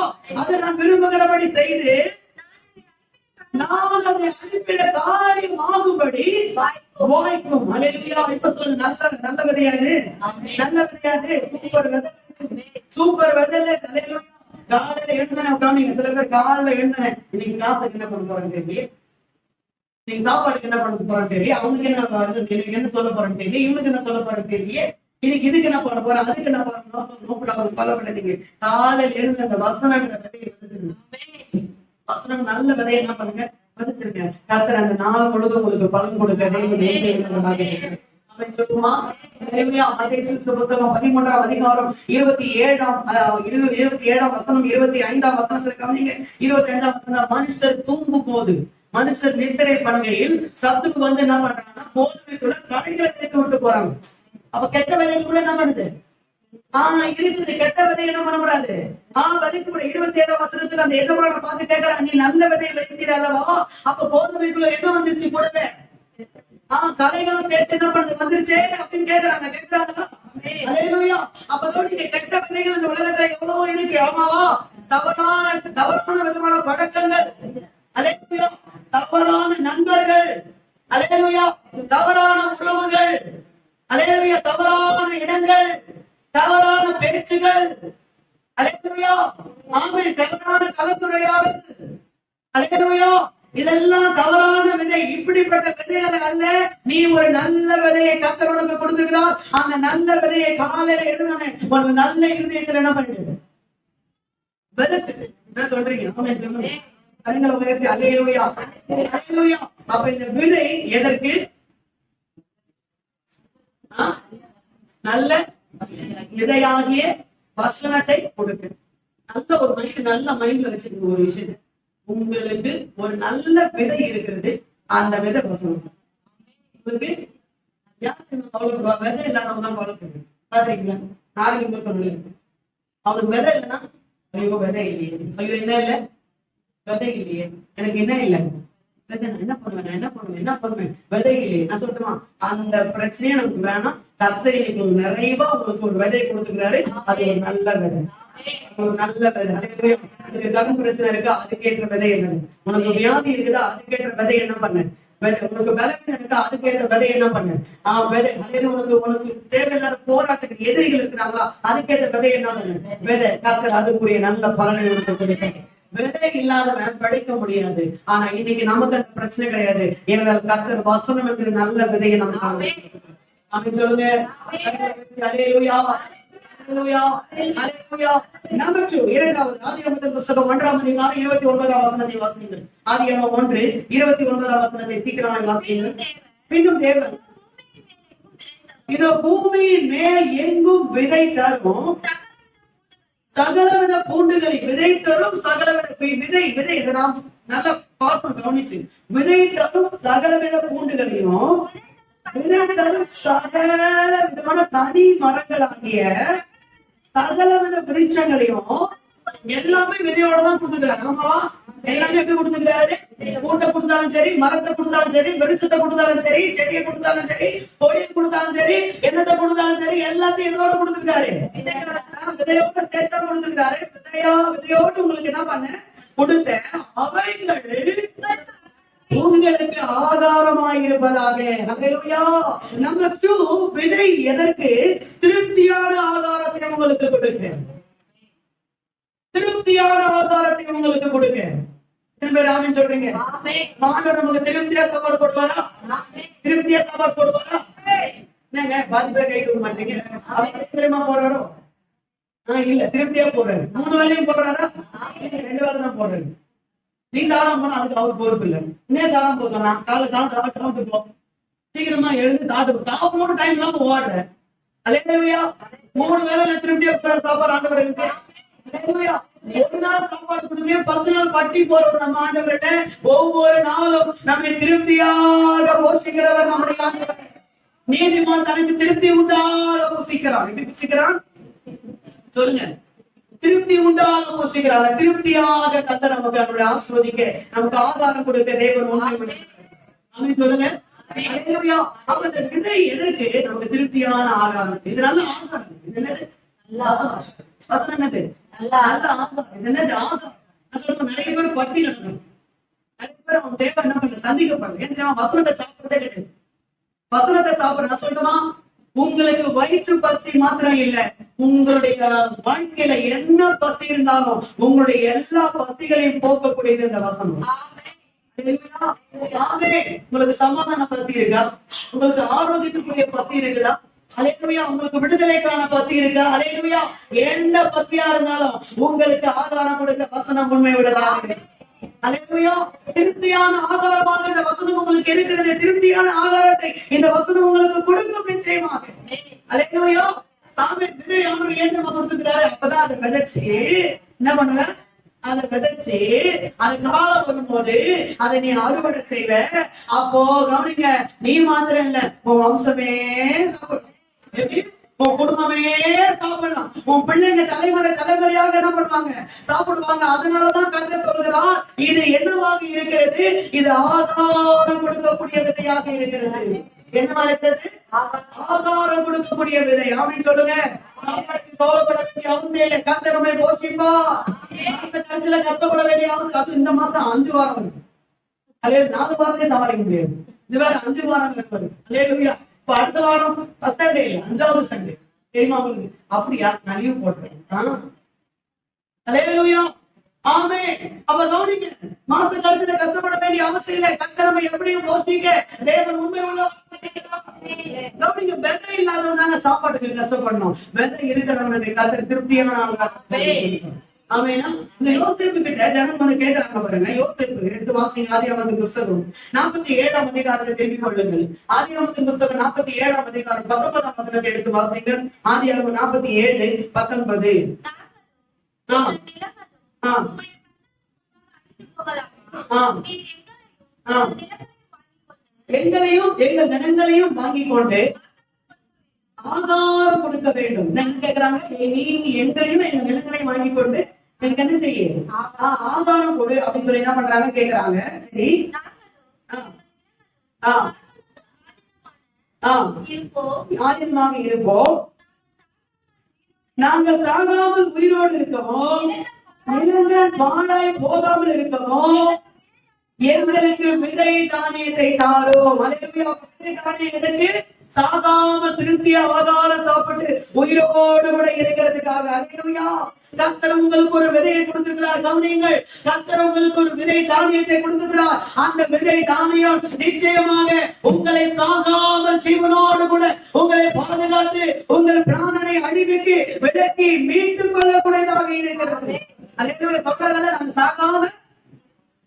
அதை நான் விரும்புகிறபடி செய்து நான் அதை அனுப்பிட காரியம் ஆகும்படி வாய்க்கும். அல்லேலூயா. இப்ப சொல்லுங்க, நல்ல விதையாது, நல்ல விதையாது, சூப்பர் விதை, சூப்பர் விதையில. அல்லேலூயா. காலையில எழுந்தன உட்காந்து சில பேர் காலையில எழுந்தன, இன்னைக்கு கிளாஸுக்கு என்ன பண்ண போறேன்னு தெரியல, இன்னைக்கு சாப்பாடுக்கு என்ன பண்ண போறேன்னு தெரியல, அவங்களுக்கு என்ன என்ன சொல்ல போறேன்னு தெரியல, இவனுக்கு என்ன சொல்ல போறேன்னு தெரியல, இன்னைக்கு இதுக்கு என்ன பண்ண போறேன், அதுக்கு என்ன பண்ணணும், கொல்லப்படாதீங்க. காலையில எழுந்து அந்த வசனங்கிற விதையை விதைச்சிருங்க. வசனம் நல்ல விதையை என்ன பண்ணுங்க, விதைச்சிருங்க. கர்த்தர் அந்த நாள் முழுதும் உங்களுக்கு பலன் கொடுக்க சொல்லுமா. புத்தகம் 13ஆம் அதிகாரம் 27ஆம் வசனம் 25ஆம் வசனத்துல கவனிங்க. 25ஆம் வசனம், மனுஷர் தூங்கும் போது, மனுஷர் நித்திரை பண்ணுகையில் சத்துக்கு வந்து என்ன பண்றாங்கன்னா போதுமைக்குள்ள கடைகளை கேட்க விட்டு போறாங்க. அப்ப கெட்ட விதைக்குள்ள என்ன பண்ணுது, இருக்குது. கெட்ட விதை என்ன பண்ணக்கூடாது, விதைக்கு கூட. 27ஆம் வசனத்துல அந்த எஜமான பார்த்து கேட்கறாங்க, நீ நல்ல விதையை வைத்தீர் அல்லவா, அப்ப போதுமைக்குள்ள என்ன வந்துருச்சு கூடவே, கலைகளும் பேச்சு என்ன பண்ணுது வந்துருச்சே அப்படின்னு கேட்கிறாங்க. அல்லேலூயா. அப்பதான் நீங்க கெட்ட விதைகள் இந்த உலகத்துல எவ்வளவோ இருக்கு. ஆமாவா, தவறான விதமான பழக்கங்கள், அல்லேலூயா, தவறான நண்பர்கள், அல்லேலூயா, தவறான உறவுகள், அல்லேலூயா, தவறான இடங்கள், தவறான பேச்சுகள், அல்லேலூயா, ஆமென், தவறான கலந்துரையாடல், அல்லேலூயா, இதெல்லாம் தவறான விதை. இப்படிப்பட்ட விதைகளை அல்ல, நீ ஒரு நல்ல விதையை கர்த்தர் உனக்கு கொடுத்திருக்கிறார். அந்த நல்ல விதையை காலையில எழுதுனே ஒரு நல்ல இருதயத்துல என்ன பண்ணுது, விதைச்சு. என்ன சொல்றீங்க, ஆமென் சொல்லுங்க. கரங்களை உயர்த்தி அல்லேலூயா, அல்லேலூயா. அப்ப இந்த விதை எதற்கு, நல்ல விதையாகிய வசனத்தை கொடுக்கு. நல்ல ஒரு மைண்ட், நல்ல மைண்ட்ல வச்சிருக்க ஒரு விஷயம், உங்களுக்கு ஒரு நல்ல விதை இருக்கிறது. அந்த விதை வசனம். உங்களுக்கு விதை இல்லாதவங்க தான் வளர்க்குது. பாத்தீங்களா, நாளைக்கு சொன்னேன், அவனுக்கு விதை இல்லைன்னா ஐயோ விதை இல்லையே, ஐயோ என்ன இல்லை, விதை இல்லையே, எனக்கு என்ன இல்லை, விதை என்ன பண்ணுவேன் விதை இல்லையே. நான் சொல்றேன், அந்த பிரச்சனையே நமக்கு வேணாம். கர்த்தர் இன்னைக்கு நிறைவா உங்களுக்கு ஒரு விதையை கொடுத்துக்கிறாரு. அது ஒரு நல்ல விதை, ஒரு நல்ல விதை. உனக்கு கடன் பிரச்சனை இருக்கா, அதுக்கேற்ற விதை என்னது, உனக்கு வியாதி இருக்குதா, அதுக்கேற்ற விதை என்ன பண்ணு, உனக்கு பலவீனம் இருக்கா, அதுக்கேற்ற விதை என்ன பண்ணு, விதை. அதே உனக்கு தேவையில்லாத போராட்டத்துக்கு எதிரிகள் இருக்கிறாங்களா, அதுக்கேற்ற விதை என்ன பண்ணு, விதை. கர்த்தர் அதுக்குரிய நல்ல பலனை உனக்கு கொடுக்க. விதை இல்லாதவன் படிக்க முடியாது. ஆனா இன்னைக்கு நமக்கு அந்த பிரச்சனை கிடையாது. ஏனென்றால் கர்த்தர் வசனம் என்கிற நல்ல விதையை நமக்கு அப்படின்னு சொல்லுங்க. அல்லேலூயா, அல்லேலூயா, அல்லேலூயா. நம்பர் 2, இரண்டாவது ஆதியாகமத்தின் புத்தகம் 1ஆம் அதிகாரம் 29ஆம் வசனத்தை வாசியுங்கள். ஆதியாகமம் 1:29ஆம் வசனத்தை சீக்கிரமாக வாசியுங்கள். பின்னும் தேவன் இதோ பூமியின் மேல் எங்கும் விதை தரும் சகலவித பூண்டுகளை, விதை தரும் சகலவித விதை. இதை நாம் நல்லா பார்க்கணும், கவனிச்சு. விதை தரும் சகலவித பூண்டுகளையும், விதை தரும் சகல விதமான தனி மரங்களாகிய சகலவித விருட்சங்களையும் எல்லாமே விதையோட தான் கொடுத்துக்கிறாரு. ஆமாவா, எல்லாமே எப்படி கொடுத்துக்கிறாரு, பூட்டை கொடுத்தாலும் சரி, மரத்தை கொடுத்தாலும் சரி, விருட்சத்தை கொடுத்தாலும் சரி, செடியை கொடுத்தாலும் சரி, கொடியை கொடுத்தாலும் சரி, எண்ணத்தை கொடுத்தாலும் சரி, எல்லாத்தையும் எதோட கொடுத்துருக்காரு, விதையோட சேர்த்தா கொடுத்துருக்காரு. விதையோடு உங்களுக்கு என்ன பண்ண கொடுத்த அவைகள் உங்களுக்கு ஆதாரமாயிருப்பதாக. அல்லேலூயா. நம்பர் 2, விதை எதற்கு, திருப்தியான ஆதாரத்தை உங்களுக்கு கொடுக்க, திருப்தியான ஆதாரத்தை உங்களுக்கு கொடுக்க. ஆமென் சொல்றீங்க. ஆண்டவர் நமக்கு திருப்தியா சாப்பாடு போடுவாரா, திருப்தியா சாப்பாடு போடுவாரா? என்னங்க பாதி பேர் கை கொடுக்க மாட்டீங்க. அவர் தெரியுமா போறாரோ, இல்ல திருப்தியா போறாரு. 3 வேலையும் போடுறாரா, 2 வேலை தான் போடுறாரு. நீ சாப்பிடாம போனா அதுக்கு அவர் பொறுப்பு இல்லை. இன்னே சாப்பிடாம போ சொன்னா, காலை சாப்பிட்டு போ, சீக்கிரமா எழுந்து சாப்பிடணும், டைம் இல்லாம ஓடுற. அல்லேலூயா. 3 வேலை திருப்தியா சாப்பாடு ஆண்டவர் இருக்கு. அல்லேலூயா. ஒரு நாள் சாப்பாடு கொடுங்க, 10 நாள் பட்டி போறவர் நம்ம ஆண்டவர்கிட்ட. ஒவ்வொரு நாளும் நம்மை திருப்தியாக போஷிக்கிறவர் நம்முடைய ஆண்டவர். நீதிமான் தனக்கு திருப்தி உண்டாக புசிக்கிறான். எப்படி புசிக்கிறான் சொல்லுங்க, திருப்தி உண்டாக போஷிக்கிறார். திருப்தியாக கர்த்தர் நமக்கு நம்மளை ஆசீர்வதிக்க, நமக்கு ஆதாரம் கொடுக்க தேவன் உண்மை சொல்லுங்க. அல்லேலூயா. அப்ப இந்த விதை எதற்கு? நமக்கு திருப்தியான ஆகாரம். இது நல்ல ஆகாரம். இது என்னது? வசனம் என்னது? நல்ல ஆகாரம். இது என்னது? ஆகாரம். நான் சொல்றேன், நிறைய பேர் பட்டியல சொல்லணும். நிறைய பேர் அவன் தேவை என்ன பண்ணல, சந்திக்கப்படல. ஏன் தெரியுமா? வசனத்தை சாப்பிடுறதே கிடையாது. வசனத்தை சாப்பிட நான் சொல்லுமா, உங்களுக்கு வயிற்று பசி மாத்திரம் இல்ல, உங்களுடைய வாழ்க்கையில என்ன பசி இருந்தாலும் உங்களுடைய எல்லா பசிகளையும் போக்கக்கூடியது இந்த வசனம். உங்களுக்கு சமாதான பசி இருக்கா? உங்களுக்கு ஆரோக்கியத்துக்குரிய பசி இருக்குதா? அல்லேலூயா. உங்களுக்கு விடுதலைக்கான பசி இருக்கா? அல்லேலூயா. எந்த பசியா இருந்தாலும் உங்களுக்கு ஆதாரம் கொடுக்க வசனம் உண்மை உள்ளதாக. அல்லேலூயா. திருப்தியான ஆதாரமாக இந்த வசனம் உங்களுக்கு இருக்கிறது. திருப்தியான ஆதாரத்தை இந்த வசனம் உங்களுக்கு கொடுக்கும் நிச்சயமாக. அல்லேலூயா. ஆமென். விதை அவர் ஏன் நம்ம கொடுத்துக்கிறாரு? அப்பதான் அதை விதைச்சு என்ன பண்ணுவேன்? அதை விதைச்சு அது காலம் வரும்போது அதை நீ அறுவடை செய்வ. அப்போ கவனிங்க, நீ மாத்திரம் இல்ல, உன் வம்சமே சாப்பிடலாம். எப்படி? உன் குடும்பமே சாப்பிடலாம். உன் பிள்ளைங்க தலைமுறையாக என்ன பண்ணுவாங்க? சாப்பிடுவாங்க. அதனாலதான் கர்த்தர் சொல்கிறார், இது என்னவாக இருக்கிறது? இது ஆதாரம் கொடுக்கக்கூடிய விதையாக இருக்கிறது. என்னவா இருக்கிறது? ஆதாரம் கொடுக்கக்கூடிய விதை. ஆமென் சொல்லுங்க. சாப்பாட்டுக்கு கவலைப்பட வேண்டிய அவசியம் இல்லை. கர்த்தர் நம்மை போஷிப்பார். கடைசியில கஷ்டப்பட வேண்டிய அவசியம். அது இந்த மாசம் 5 வாரம், அதே 4 வாரத்தையே சமாளிக்க முடியாது. இது வேற 5 வாரம் இருப்பது. அல்லேலூயா. இப்ப அடுத்த வாரம் ஃபர்ஸ்ட் சண்டே, 5வது சண்டே தெரியுமா உங்களுக்கு? அப்படியா? நான் லீவ் போட்டுறேன். அல்லேலூயா. ஆமென். அப்ப கவனிங்க, மாச கடைசியில கஷ்டப்பட வேண்டிய அவசியம் இல்லை. கர்த்தர் நம்மை எப்படியும் போஷிக்க தேவன் உண்மை உள்ளவர். கவனிங்க, விதை இல்லாதவங்க சாப்பாட்டுக்கு கஷ்டப்படணும். விதை இருக்கிறவங்க கர்த்தர் திருப்தியான. ஆமென். இந்த யோசேப்பு கிட்ட ஜனம் வந்து கேட்கறாங்க பாருங்க. யோசேப்பு எடுத்து வாசிங்க. ஆதியாகமத்தின் புத்தகம் 47ஆம் அதிகாரத்தை திருப்பிக் கொள்ளுங்கள். ஆதியாகமத்தின் புத்தகம் 47ஆம் அதிகாரம் 19ஆம் வசனத்தை எடுத்து வாசிங்க. ஆதியாகமம் 47:19. எங்களையும் எங்கள் ஜனங்களையும் வாங்கி கொண்டு ஆதாரம் கொடுக்க வேண்டும். கேக்குறாங்க, நீங்க எங்களையும் எங்க நிலங்களையும் வாங்கி கொண்டு எனக்கு என்ன செய்ய ஆதாரம் கொடு அப்படின்னு சொல்லி என்ன பண்றாங்க கேக்குறாங்க. சரி, ஆதினமாக இருப்போம், நாங்கள் சாகாமல் உயிரோடு இருக்கவும், நிலங்கள் பாழாய் போகாமல் இருக்கவும் எங்களுக்கு விதை தானியத்தை தாரும். விதை தானியம் எதற்கு? சாகாமல் திருப்தியா ஆதாரம் சாப்பிட்டு உயிரோடு கூட இருக்கிறதுக்காக. அல்லேலூயா. கர்த்தர் உங்களுக்கு ஒரு விதையை கொடுத்திருக்கிறார். கவனியுங்கள், கர்த்தர் உங்களுக்கு ஒரு விதை தானியத்தை கொடுத்திருக்கிறார். அந்த விதை தானியம் நிச்சயமாக உங்களை சாகாமல் ஜீவனோடு கூட உங்களை பாதுகாத்து உங்கள் பிராணனை அழிவுக்கு விலக்கி மீட்டுக் கொள்ளக்கூடியதாக இருக்கிறது. அல்லேலூயா. சொல்றதால நாங்க சாகாம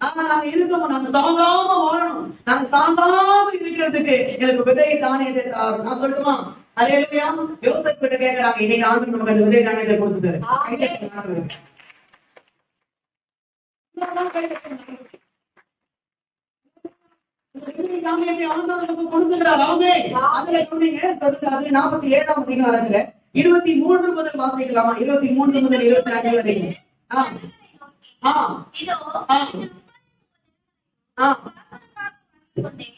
நாங்க இருக்கோம், நாங்க சாகாம வாழணும். நாங்க சாகாம இருக்கிறதுக்கு எனக்கு விதை தானியத்தை தாரும். நான் சொல்லட்டுமா? அல்லேலூயா. யோசேப்பு கிட்ட கேக்குறாங்க, இன்னைக்கு ஆண்டு நமக்கு அந்த விதை தானியத்தை கொடுத்துட்டாரு. கொடுத்துக்கிறார். அதுல சொன்னீங்க 47ஆம் அதிகாரத்துல 23 முதல் வாசிக்கலாமா? 23 முதல் 25 வரைக்கும்.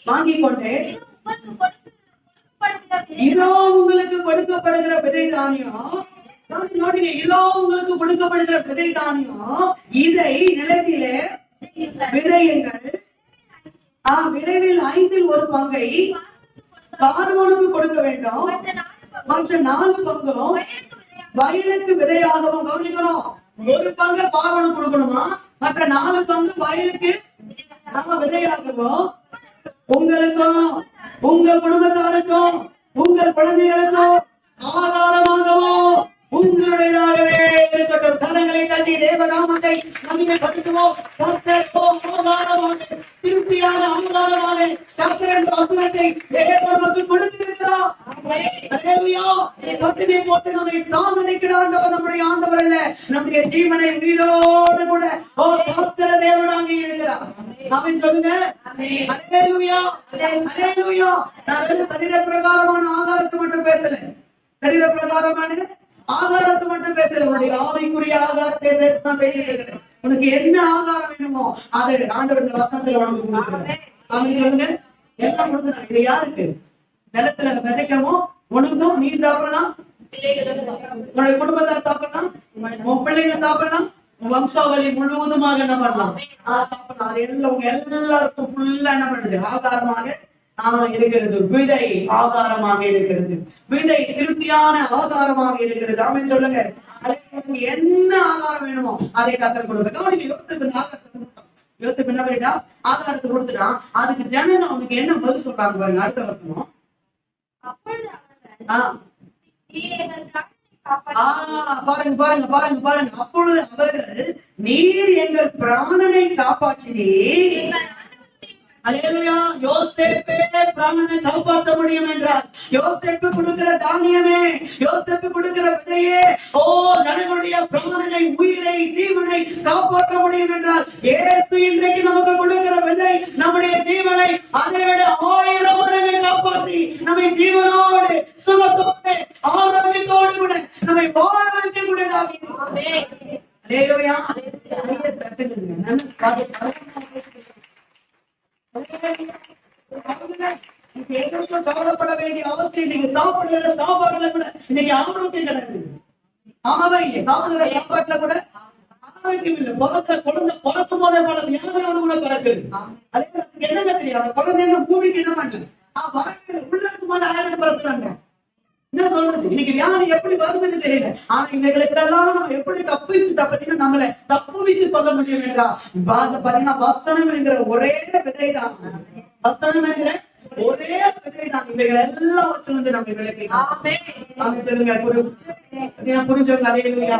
வாங்கிக் கொண்டு இதோ உங்களுக்கு கொடுக்கப்படுகிற விதை தானியம். இதோ உங்களுக்கு கொடுக்கப்படுகிற விதை தானியம், இதை நிலத்திலே விதையுங்கள். விளைவில் 5இல் 1 பங்கை பார்வோனுக்கு கொடுக்க வேண்டும். மற்ற 4 பங்கும் வயலுக்கு விதையாகவும். கவனிக்கணும், 1 பங்கு பார்வோனுக்கு கொடுக்கணுமா, மற்ற 4 பங்கு வயலுக்கு நம்ம விதையாகவும். உங்களுக்கும் உங்கள் குடும்பத்தாருக்கும் உங்கள் குழந்தைகளுக்கும் ஆதாரமாகவும் உங்களுடையதாகவே இருக்கட்டும். கரங்களை தட்டி தேவநாமத்தை மகிமைப்படுத்துவோம். திருப்தியான ஆதாரமாக கர்த்தர் என்ற வசனத்தை தேவனுக்கு கொடுத்திருக்கிறார். பத்தினை போட்டு நம்மை சாதனைக்கிற ஆண்டவர் நம்முடைய ஆண்டவர் அல்ல, நம்முடைய ஜீவனை உயிரோடு கூட கர்த்தர தேவனாக இருக்கிறார். ஆமென் சொல்லுங்க. அல்லேலூயா. அல்லேலூயா. நான் சரீர பிரகாரமான ஆதாரத்தை மட்டும் பேசல, சரீர பிரகாரமான ஆகாரத்தை மட்டும் பேசல, உன்னுடைய ஆவிக்குரிய ஆகாரத்தை சேர்த்து தான் பேசிட்டு இருக்கிறேன். உனக்கு என்ன ஆகாரம் வேணுமோ அதை ஆண்டவர் இந்த வசனத்துல உனக்கு கொடுக்குறேன். அவங்க சொல்லுங்க, எல்லாம் கொடுக்குறாங்க. இது யாருக்கு? நிலத்துல விதைக்கவும் உனக்கும் நீ சாப்பிடலாம், உன்னுடைய குடும்பத்தார் சாப்பிடலாம், உன் பிள்ளைங்க சாப்பிடலாம், வம்சாவளி முழுவதுமாக என்ன பண்ணலாம் சாப்பிடலாம். அது எல்லாம் உங்க எல்லாருக்கும் ஃபுல்லா என்ன பண்ணுது? ஆகாரமாக இருக்கிறது. விதை ஆகாரமாக இருக்கிறது. விதை திருப்தியான ஆகாரமாக இருக்கிறது. ஆமென் சொல்லுங்க. அதுக்கு என்ன ஆகாரம் வேணுமோ அதை கர்த்தர் கொடுக்க. கவனிக்க, யோசிப்பு ஆகாரத்தை கொடுத்தான். யோசிப்பு என்ன பண்ணிட்டா? ஆகாரத்தை கொடுத்துட்டான். அதுக்கு ஜனங்க அவனுக்கு என்ன பதில் சொல்றாங்க பாருங்க. அடுத்த வருஷம் பாருங்க பாருங்க பாருங்க பாருங்க. அப்பொழுது அவர்கள், நீர் எங்கள் பிராணனை காப்பாற்றினீர். அல்லேலூயா. யோசேப்பே பிராணனை காப்பாற்ற முடியும் என்றார். யோசேப்பு கொடுக்கிற தானியமே, யோசேப்பு கொடுக்கிற விதையே, ஓ ஜனங்களுடைய பிராணனை, உயிரை, ஜீவனை காப்பாற்ற முடியும் என்றால், இயேசு இன்றைக்கு நமக்கு கொடுக்கிற விதை நம்முடைய ஜீவனை அதை விட 1000 மடங்கு காப்பாற்றி நம்மை ஜீவனோடு, சுகத்தோடு, ஆரோக்கியத்தோடு கூட நம்மை வாழ வைக்க கூடியதாக. அல்லேலூயா. கவலைப்பட வேண்டிய அவசியம் நீங்க சாப்பிடுற சாப்பாடுல கூட இன்னைக்கு ஆரோக்கியம் கிடையாது. ஆமாவே இல்லை. சாப்பிடுற சாப்பாட்டுல கூட ஆரோக்கியம் இல்லை. பிறக்க குழந்தை பிறக்கும் போதே பல வியாதிகளோடு கூட பிறக்குது. அதுக்கு என்னங்க தெரியும்? அந்த குழந்தைங்க பூமிக்கு என்ன பண்ணு உள்ள இருக்கும் போது 1000 பிறக்கிறாங்க. என்ன சொல்றது? இன்னைக்கு வியாதி எப்படி வருதுன்னு தெரியல. ஆனா இவைகளுக்கெல்லாம் நம்ம எப்படி தப்பித்தீங்கன்னா நம்மளை தப்புவித்து கொள்ள முடியும் என்றா பாத்தீங்கன்னா வசனம் என்கிற ஒரே விதைதான். வசனம் என்கிற ஒரே விதைதான் இவைகள் எல்லாம் வச்சிருந்து நம்ம விளக்கி சொல்லுங்க. புரிஞ்சவங்க அல்லேலூயா.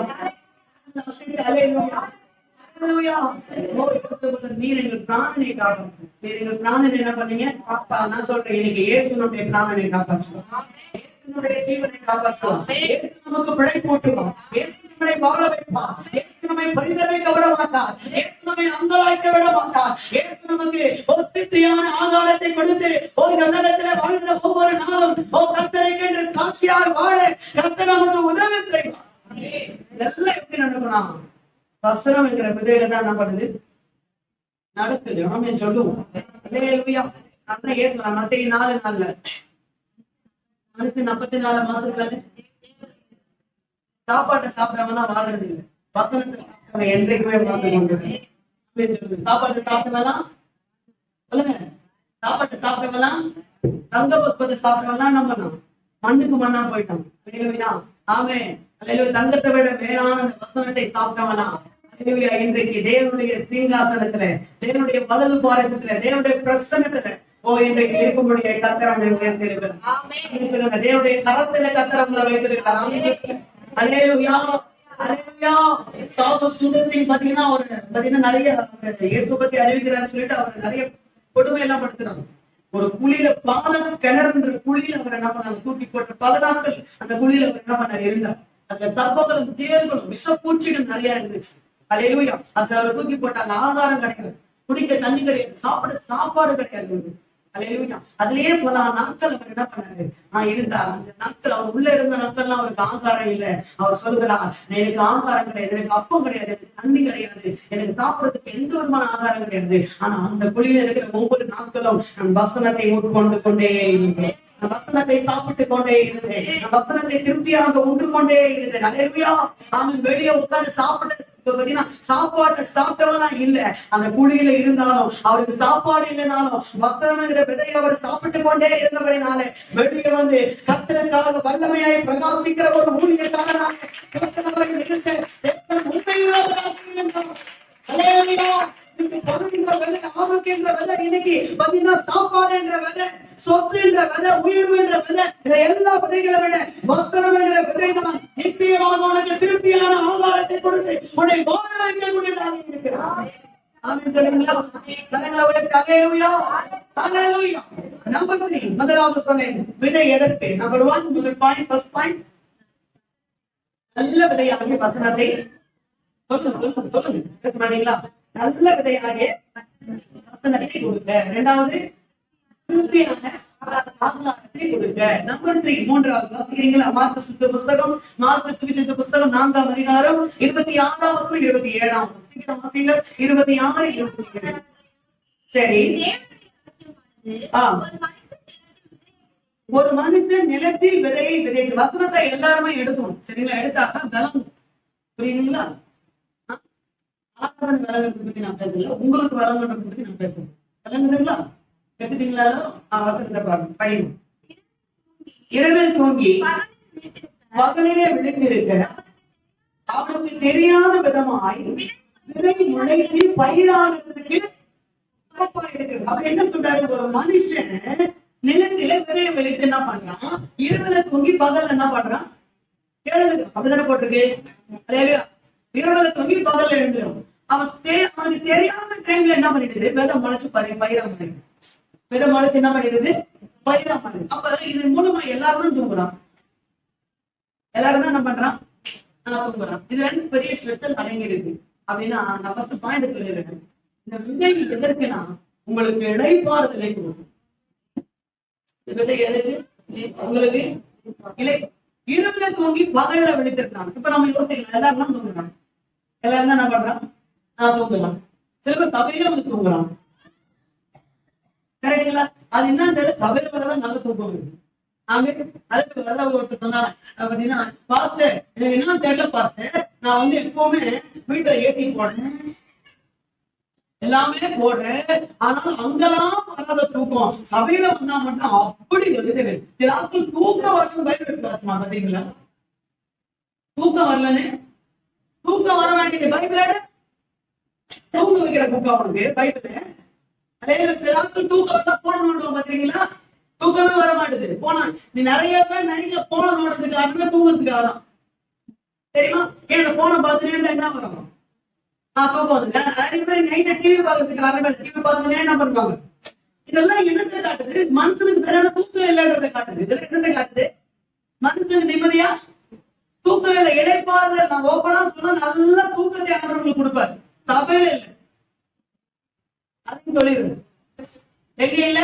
அல்லேலூயா. நீர் எங்கள் பிராணனை காப்பாற்று. நீர் எங்கள் பிராணனை என்ன பண்ணீங்க? நான் சொல்றேன், இன்னைக்கு இயேசு நம்முடைய பிராணனை காப்பாற்றுவோம். ஜீவனை காப்பாற்றுவோம். நமக்கு பிழை போட்டுவோம். நம்மை வாழ வைப்பார். நம்மை பரிதவிக்க விட மாட்டார். நம்மை அங்கலாய்க்க விட மாட்டார். நமக்கு ஒரு திருப்தியான ஆகாரத்தை கொடுத்து ஒரு நகரத்தில் வாழ்ந்த ஒவ்வொரு நாளும் கர்த்தரை என்று சாட்சியார் வாழ கர்த்தர் நமக்கு உதவி செய்வார். இதெல்லாம் எப்படி நடக்கணும்? வசனம் என்கிற விதையில தான் என்ன பண்ணுது? நடக்குது. ஆமென் சொல்லுவோம். அல்லேலூயா. அதான் இயேசு மத்தேயு 4:4 அடுத்து 44 மாதத்துல சாப்பாட்டை சாப்பிடாமனா வாழ்றது இல்லை. வசனத்தை சாப்பிட்டவங்க என்றைக்குமே வாழ்ந்து கொண்டு. சாப்பாட்டை சாப்பிட்டவெல்லாம் சொல்லுங்க. சாப்பாட்டை சாப்பிட்டவெல்லாம் தங்க புஷ்பத்தை சாப்பிட்டவெல்லாம் என்ன பண்ணான்? மண்ணுக்கு மண்ணா போயிட்டான். அல்லேலூயா. ஆமென். அல்லேலூயா. தங்கத்தை விட மேலான அந்த வசனத்தை சாப்பிட்டவெல்லாம் அல்லேலூயா இன்றைக்கு தேவனுடைய சிங்காசனத்துல, தேவனுடைய வலது பாரசத்துல, தேவனுடைய பிரசன்னத்துல இன்றைக்கு இருக்கும்படிய கத்தரங்களை உயர்த்திருக்கிறார். தேவனுடைய கரத்துல கத்தரங்களை வைத்திருக்கிறார். அல்லேலூயா. அல்லேலூயா. சாது சுந்தர் சிங் பாத்தீங்கன்னா நிறைய இயேசு பத்தி அறிவிக்கிறான்னு சொல்லிட்டு அவர் நிறைய கொடுமை எல்லாம் படுத்துறாங்க. ஒரு குழியில பாலம் கிணறுன்ற குழியில அவர் என்ன பண்ணாங்க? தூக்கி போட்டு பல நாட்கள் அந்த குழியில அவர் என்ன பண்ணார்? இருந்தார். அந்த சர்ப்பங்களும் தேர்களும் விஷப்பூச்சிகள் நிறைய இருந்துச்சு. அல்லேலூயா. அதுல அவர் தூக்கி போட்டாங்க. ஆகாரம் கிடையாது, குடிக்க தண்ணி கிடையாது, சாப்பிட சாப்பாடு கிடையாது. அல்லேலூயா. அதுலயே போன நாட்கள் அவர் என்ன பண்ணாரு? இருந்தார். அந்த நாட்கள் அவர் உள்ள இருந்த நாட்கள்லாம் அவருக்கு ஆகாரம் இல்லை. அவர் சொல்லுகிறார், எனக்கு ஆகாரம் கிடையாது, எனக்கு அப்பம் கிடையாது, எனக்கு தண்ணி கிடையாது, எனக்கு சாப்பிடறதுக்கு எந்த விதமான ஆகாரம் கிடையாது. ஆனா அந்த குழியில இருக்கிற ஒவ்வொரு நாட்களும் நான் வசனத்தை உட்கொண்டு கொண்டே இருந்தேன். வசனத்தை சாப்பிட்டு கொண்டே இருந்தேன். வசனத்தை திருப்தியாக உண்டு கொண்டே இருந்தேன். அல்லேலூயா. அவன் வெளியே உட்கார்ந்து சாப்பிட்டு சாப்பாட்டை சாப்பிட்டவனா இல்ல. அந்த குழியில இருந்தாலும் அவருக்கு சாப்பாடு இல்லைனாலும் வஸ்திரம்ங்கிற விதையை அவர் சாப்பிட்டு கொண்டே இருந்தபடினால வெளியே வந்து கர்த்தருக்காக வல்லமையாய் பிரகாசிக்கிற ஒரு ஊழியக்காரனாக இன்னைக்கு பாத்தீங்கன்னா சாப்பாடு என்ற விதை, சொத்து என்ற விதை, உயர்வு என்ற விதை, எல்லா விதைகளை விட வஸ்திரம் என்ற விதை தான் நிச்சயமாக உனக்கு திருப்தியான ஆகாரத்தை கொடுத்து உன்னை வாழ வைக்கக்கூடியதாக இருக்கிறார். நம்பர் 3 முதலாவது சொன்னேன், விதை எதற்கு? நம்பர் 1 முதல் பாயிண்ட், ஃபர்ஸ்ட் பாயிண்ட், நல்ல விதையாகிய வசனத்தை சொல்லுங்க. நல்ல விதையாகிய வசனத்தை கொடுக்க. இரண்டாவது திருப்தியான ஆகாரத்தை கொடுக்க. நம்பர் 3, மூன்றாவது வாசிக்கிறீங்களா? மார்க்கு புஸ்தகம், மார்க்கு சுவிசேஷ புஸ்தகம் 4ஆம் அதிகாரம் 26 27. சீக்கிரம் வாசிங்க. 26 27. சரி. ஒரு மனுஷன் நிலத்தில் விதையை விதைத்து, வசனத்தை எல்லாருமே எடுக்கணும். சரிங்களா? எடுத்தாதான் பலம். புரியுதுங்களா? ஆண்டவன் விலங்குறத பத்தி நான் பேசல, உங்களுக்கு விலங்குறத பத்தி நான் பேசுறேன். விளங்குதுங்களா? எடுத்துட்டீங்களா? வசனத்தை பாருங்க, படிக்கணும். இரவில் தூங்கி பகலிலே விழித்திருக்க அவனுக்கு தெரியாத விதமாய் விதை முளைத்து பயிராகிறதுக்கு இருக்கிறது. அவர் என்ன சொல்றாரு? ஒரு மனுஷன் நிலத்தில விதையை விளைத்து என்ன பண்றான்? இரவுல தூங்கி பகல்ல என்ன பண்றான்? எழுதுங்க. அப்படிதானே போட்டிருக்கு. இரவுல தூங்கி பகல்ல எழுந்துடும். அவனுக்கு தெரியாத டைம்ல என்ன பண்ணிடுது? விதை முளைச்சு பயிரா மாறிடுது. விதை முளைச்சு என்ன பண்ணிடுது? பயிரா மாறிடுது. அப்ப இது மூலமா எல்லாரும் தூங்குறான். எல்லாரும் தான் என்ன பண்றான்? தூங்குறான். இது 2 பெரிய ஸ்பெஷல் அடங்கி இருக்கு அப்படின்னா நான் ஃபர்ஸ்ட் பாயிண்ட் சொல்லிடுறேன். இந்த விதை எதற்குன்னா உங்களுக்கு இளைப்பாறுதலை கொடுக்கும். விதை எதுக்கு? உங்களுக்கு இலை. இரவுல தூங்கி பகல்ல விழித்திருக்காங்க. இப்ப நம்ம யோசிக்கலாம், எல்லாரும் தான் தூங்குறாங்க. எல்லாரும் தான் என்ன பண்றான்? தூங்கலாம். சில பேர் சபையில வந்து தூங்குறான். கரெக்டுங்களா? அது என்னன்னு சபையில வரதான் நல்ல தூக்கம் இருக்கு. அதுக்கு வரல ஒருத்தர் சொன்னாங்க, பாத்தீங்கன்னா பாஸ்டர் எனக்கு என்னன்னு தெரியல பாஸ்டர், நான் வந்து எப்பவுமே வீட்டுல ஏசி போடுறேன், எல்லாமே போடுறேன், ஆனாலும் அங்கெல்லாம் வராத தூக்கம் சபையில வந்தா மட்டும் அப்படி வருது. சில ஆட்கள் தூக்கம் வரலன்னு பைபிள் கிளாஸ்மா பாத்தீங்களா? தூக்கம் வரலன்னு, தூக்கம் வர வேண்டியது பைபிள தூங்க வைக்கிற புக்கா உனக்கு பைபிள். அதே சில ஆட்கள் தூக்கம் வரல போன நோண்டுவோம் பாத்தீங்களா? தூக்கமே வர மாட்டேது. போனா நீ நிறைய பேர் நைட்ல போன நோடுறதுக்கு அதுவே தூங்குறதுக்காக தான். தெரியுமா? ஏன் போன பார்த்துட்டே இருந்தா என்ன வரும்? தூக்கம் வந்து நிறைய பேர் நைட்ல டிவி பார்க்கறதுக்கு காரணமே டிவி பார்த்துட்டே என்ன பண்ணுவாங்க? இதெல்லாம் என்னத்தை காட்டுது? மனுஷனுக்கு சரியான தூக்கம் இல்லைன்றதை காட்டுது. இதெல்லாம் என்னத்தை காட்டுது? மனுஷனுக்கு நிம்மதியா தூக்கம் இல்லை, இளைப்பாறுதல். நான் ஓப்பனா சொன்னா நல்ல தூக்கத்தை ஆண்டவர்களுக்கு கொடுப்பாரு. சபையில இல்லை, அதுன்னு சொல்லிடுறேன். எங்க இல்ல?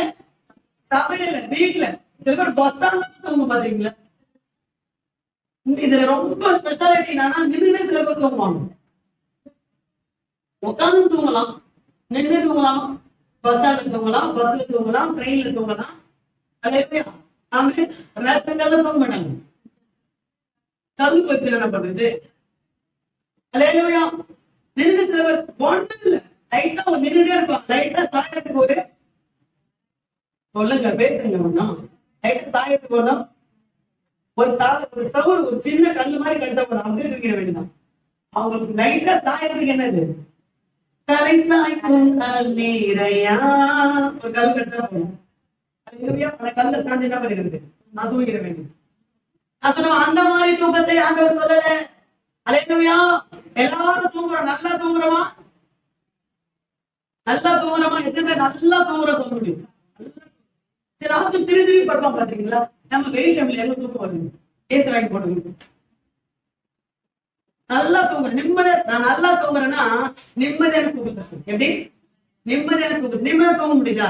சபையில இல்ல, வீட்டுல. சில பேர் பஸ் ஸ்டாண்ட்ல தூங்க பாத்தீங்களா? இதுல ரொம்ப ஸ்பெஷாலிட்டி என்னன்னா நின்று சில பேர் தூங்குவாங்க. உட்காந்து தூங்கலாம், நின்று தூங்கலாம், பஸ் ஸ்டாண்ட்ல தூங்கலாம், பஸ்ல தூங்கலாம், ட்ரெயின்ல தூங்கலாம். ரேஷன் கல்ல தூங்க மாட்டாங்க. கல் பத்தி என்ன பண்றது? அலையா நின்று சில பேர் ஒண்ணு இல்ல, லைட்டா நின்றுட்டே இருப்பான். லைட்டா சாயத்துக்கு ஒரு சொல்லுங்க, பேசுங்க. ஒண்ணா லைட்டா சாயத்துக்கு ஒண்ணா ஒரு ஒரு தவறு, ஒரு சின்ன கல் மாதிரி கழிச்சா போதும், அப்படியே தூக்கிட வேண்டியதான். அவங்களுக்கு லைட்டா சாயத்துக்கு என்னது? தலை சாய்க்கும் கல் நீரையா ஒரு கல் கழிச்சா போதும். அந்த கல்ல சாஞ்சு என்ன பண்ணிடுறது? நான் தூக்கிட வேண்டியது. நான் சொல்லுவேன், அந்த மாதிரி தூக்கத்தை ஆண்டவர் சொல்லல. அல்லேலூயா. எல்லாரும் தூங்குறோம். நல்லா தூங்குறோமா? நல்லா தூங்குறோமா? எத்தனை பேர் நல்லா தூங்குற சொல்ல முடியும்? சில ஆட்கள் திருப்பி படுப்பான் பாத்தீங்களா? நம்ம வெயில் டைம்ல எங்க தூக்கம் வருது? ஏசி வாங்கி போடுங்க. நல்லா தூங்குறேன், நிம்மதியா. நான் நல்லா தூங்குறேன்னா நிம்மதியான தூக்கத்தை. எப்படி நிம்மதியான தூக்கம்? நிம்மதியா தூங்க முடியுதா?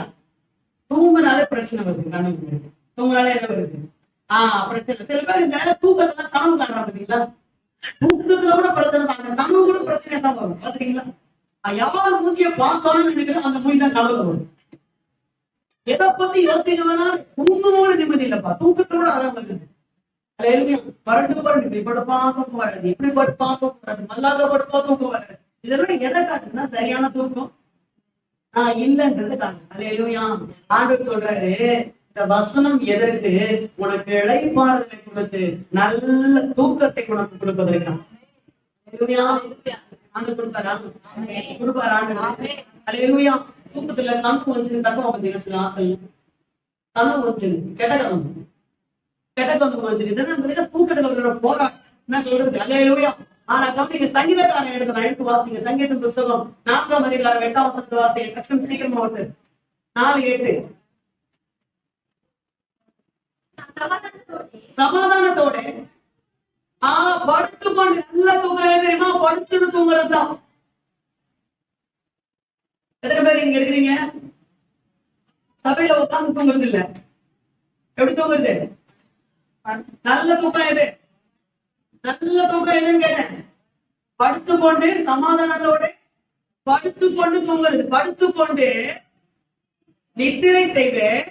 தூங்குனாலே பிரச்சனை வருது. கனவு தூங்குனாலே என்ன வருது? பிரச்சனை. சில பேர் இந்த தூக்கத்துல கனவு காணுறாங்க பாத்தீங்களா? தூக்கத்துல கூட பிரச்சனை தான், அந்த கனவு கூட பிரச்சனை தான் வரும். பாத்தீங்களா? யார் மூச்சியை பார்க்கணும்னு நினைக்கிறோம், அந்த மூஞ்சி தான் கனவுல வரும். எதை பத்தி யோசிக்க வேணாலும் தூங்கமோட நிம்மதி இல்லப்பா, தூக்கத்தோட அதான் வருது. பரண்டு இப்படி படுப்பா தூக்கம் வராது, இப்படி படுப்பா தூக்கம் வராது, நல்லாக படுப்பா தூக்கம் வராது. இதெல்லாம் எதை காட்டுதுன்னா சரியான தூக்கம் இல்லைன்றது காட்டு. அல்லேலூயா. ஆண்டவர் சொல்றாரு, இந்த வசனம் எதற்கு? உனக்கு இளைப்பாறுதலை கொடுத்து நல்ல தூக்கத்தை உனக்கு கொடுப்பதற்கான. ஆண்டு கொடுப்பாரா? கொடுப்பாரா ஆண்டு? அல்லேலூயா. தூக்கத்துல கனவு வந்து தத்துவம் பார்த்தீங்கன்னா சில ஆட்கள் கனவு வந்து கெட்ட கனவு வந்து இதெல்லாம் தூக்கத்துல ஒரு போராட்டம் என்ன சொல்றது? அல்லேலூயா. ஆனா கவனிங்க, சங்கீதக்காரன் எடுத்து வாசிங்க. சங்கீதம் புஸ்தகம் 4ஆம் அதிகாரம் 8ஆம் வசனத்தை வாசிங்க. கஷ்டம் சீக்கிரமா வருது. 4:8. சமாதானத்தோட படுத்துக்கொண்டு நல்ல தூக்கம் தெரியுமா? படுத்துட்டு தூங்குறதுதான். எத்தனை பேர் இங்க இருக்கிறீங்க? சபையில உட்கார்ந்து தூங்குறது இல்ல, எப்படி தூங்குறது? நல்ல தூக்கம் எது? நல்ல தூக்கம் எதுன்னு கேட்டேன். படுத்துக்கொண்டு சமாதானத்தோட படுத்துக்கொண்டு தூங்குறது. படுத்துக்கொண்டு நித்திரை செய்வேன்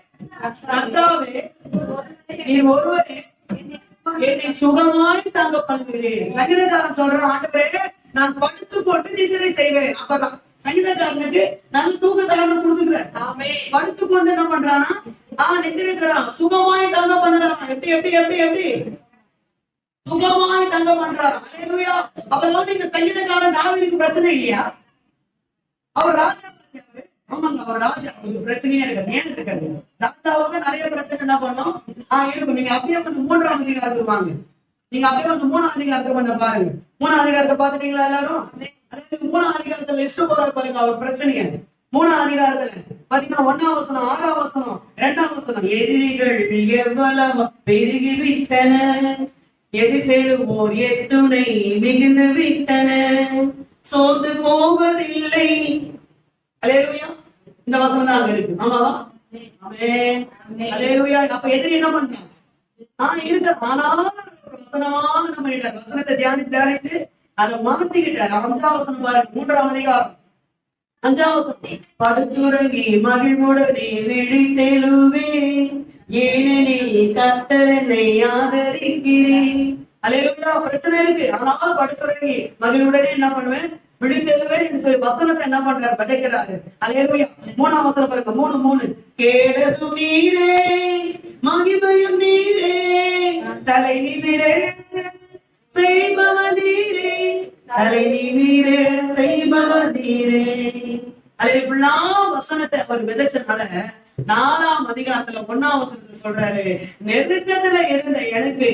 கர்த்தாவே நீர் ஒருவரே என்னை சுகமாய் தாங்க பண்ணுகிறேன். சங்கீதக்காரன் சொல்றான், ஆண்டவரே நான் படுத்துக்கொண்டு நித்திரை செய்வேன். அப்பதான் சங்கீதக்காரனுக்கு நல்ல தூக்கத்தலான கொடுத்துக்கிறார். படுத்துக்கொண்டு என்ன பண்றானா நித்திரை செய்றான், சுகமாய் தங்க பண்ணுறான். எப்படி எப்படி எப்படி எப்படி சுகமாய் தங்க பண்றாரு. அல்லேலூயா. அப்பதான் நீங்க சங்கீதக்காரன் தாவீதுக்கு பிரச்சனை இல்லையா? அவர் ராஜா. ஆமாங்க, அவர் ராஜா. பிரச்சனையா இருக்கு. ஏன் இருக்காரு? ராஜாவுக்கு நிறைய பிரச்சனை என்ன பண்ணோம் இருக்கும். நீங்க அப்படியே வந்து 3ஆம் அதிகாரத்துக்கு வாங்க. நீங்க அப்படியே வந்து 3ஆம் அதிகாரத்தை கொஞ்சம் பாருங்க. 3ஆம் அதிகாரத்தை பாத்துட்டீங்களா எல்லாரும்? 3ஆம் அதிகாரத்துல லிஸ்ட் போறாரு பாருங்க அவர் பிரச்சனைய. 3ஆம் அதிகாரத்துல பாத்தீங்கன்னா 1ஆம் வசனம், 6ஆம் வசனம், 2ஆம் வசனம். எதிரிகள் எவ்வளவு பெருகி விட்டன, எதிர்த்தெழுவோர் எத்துணை மிகுந்து விட்டன, சோர்ந்து போவதில்லை. அல்லேலூயா. இந்த வசனம் தான் அங்க இருக்கு. ஆமாவா? ஆமென். அல்லேலூயா. அப்ப எதிரி என்ன பண்றான்? இருக்க ஆனாலும் நம்ம வசனத்தை தியானித்து அதை மாத்திக்கிட்டார். 5ஆம் வசனம் பாருங்க. 3ஆம் அதிகாரம் 5ஆம் வசனம். படுத்துறங்கி மகிழ்வுடனே விழித்தெழுவே, ஏனெனில் கர்த்தர் என்னை ஆதரிக்கிறேன். அல்லேலூயா. பிரச்சனை இருக்கு, ஆனாலும் படுத்துறங்கி மகிழ்வுடனே என்ன பண்ணுவேன்? விழித்தெழுவேன் என்று சொல்லி வசனத்தை என்ன பண்றாரு? பதைக்கிறாரு. அல்லேலூயா. 3ஆம் வசனம் பாருங்க. 3:3. கேடதும் நீரே, மகிமையும் நீரே, தலை நிமிரே செய்பவர் நீரே, தலை நிமிரே செய்பவர் நீரே. அதே இப்படிலாம் வசனத்தை அவர் விதைச்சனால 4ஆம் அதிகாரத்துல 1ஆம் வசனத்தை சொல்றாரு, நெருக்கத்துல இருந்த எனக்கு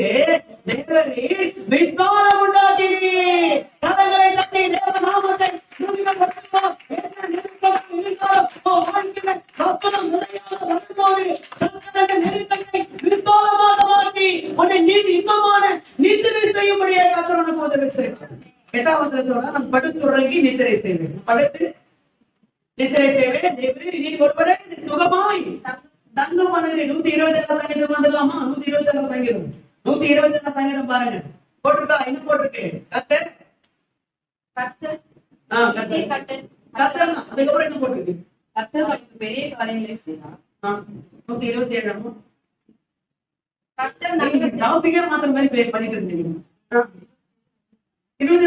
தேவரே விஸ்தாரம் உண்டாக்கினீர். கரங்களை தட்டி தேவ நாமத்தை நித்திரை செய்யும்படியாக கர்த்தர் உனக்கு உதவி செய்வார். 8ஆம் வசனத்தோட நான் படுத்துறங்கி நித்திரை செய்வேன். படுத்து நித்திரை செய்வேன். நீ ஒருவரே சுகமாய் தங்க பண்ணுகிறேன். 127ஆம் சங்கீதம் வந்துடலாமா? 127ஆம் சங்கீதம் 127ஆம் சங்கீதம் பாருங்க. போட்டிருக்கா? இன்னும் போட்டிருக்கு. கர்த்தர் கர்த்தர் தான். அதுக்கப்புறம் என்ன போட்டிருக்கு? கர்த்தர் பெரிய காரியங்களை செய்வார். 127 கர்த்தர் டாபிக்கா மாத்திர மாதிரி பண்ணிட்டு இருந்தீங்க. 20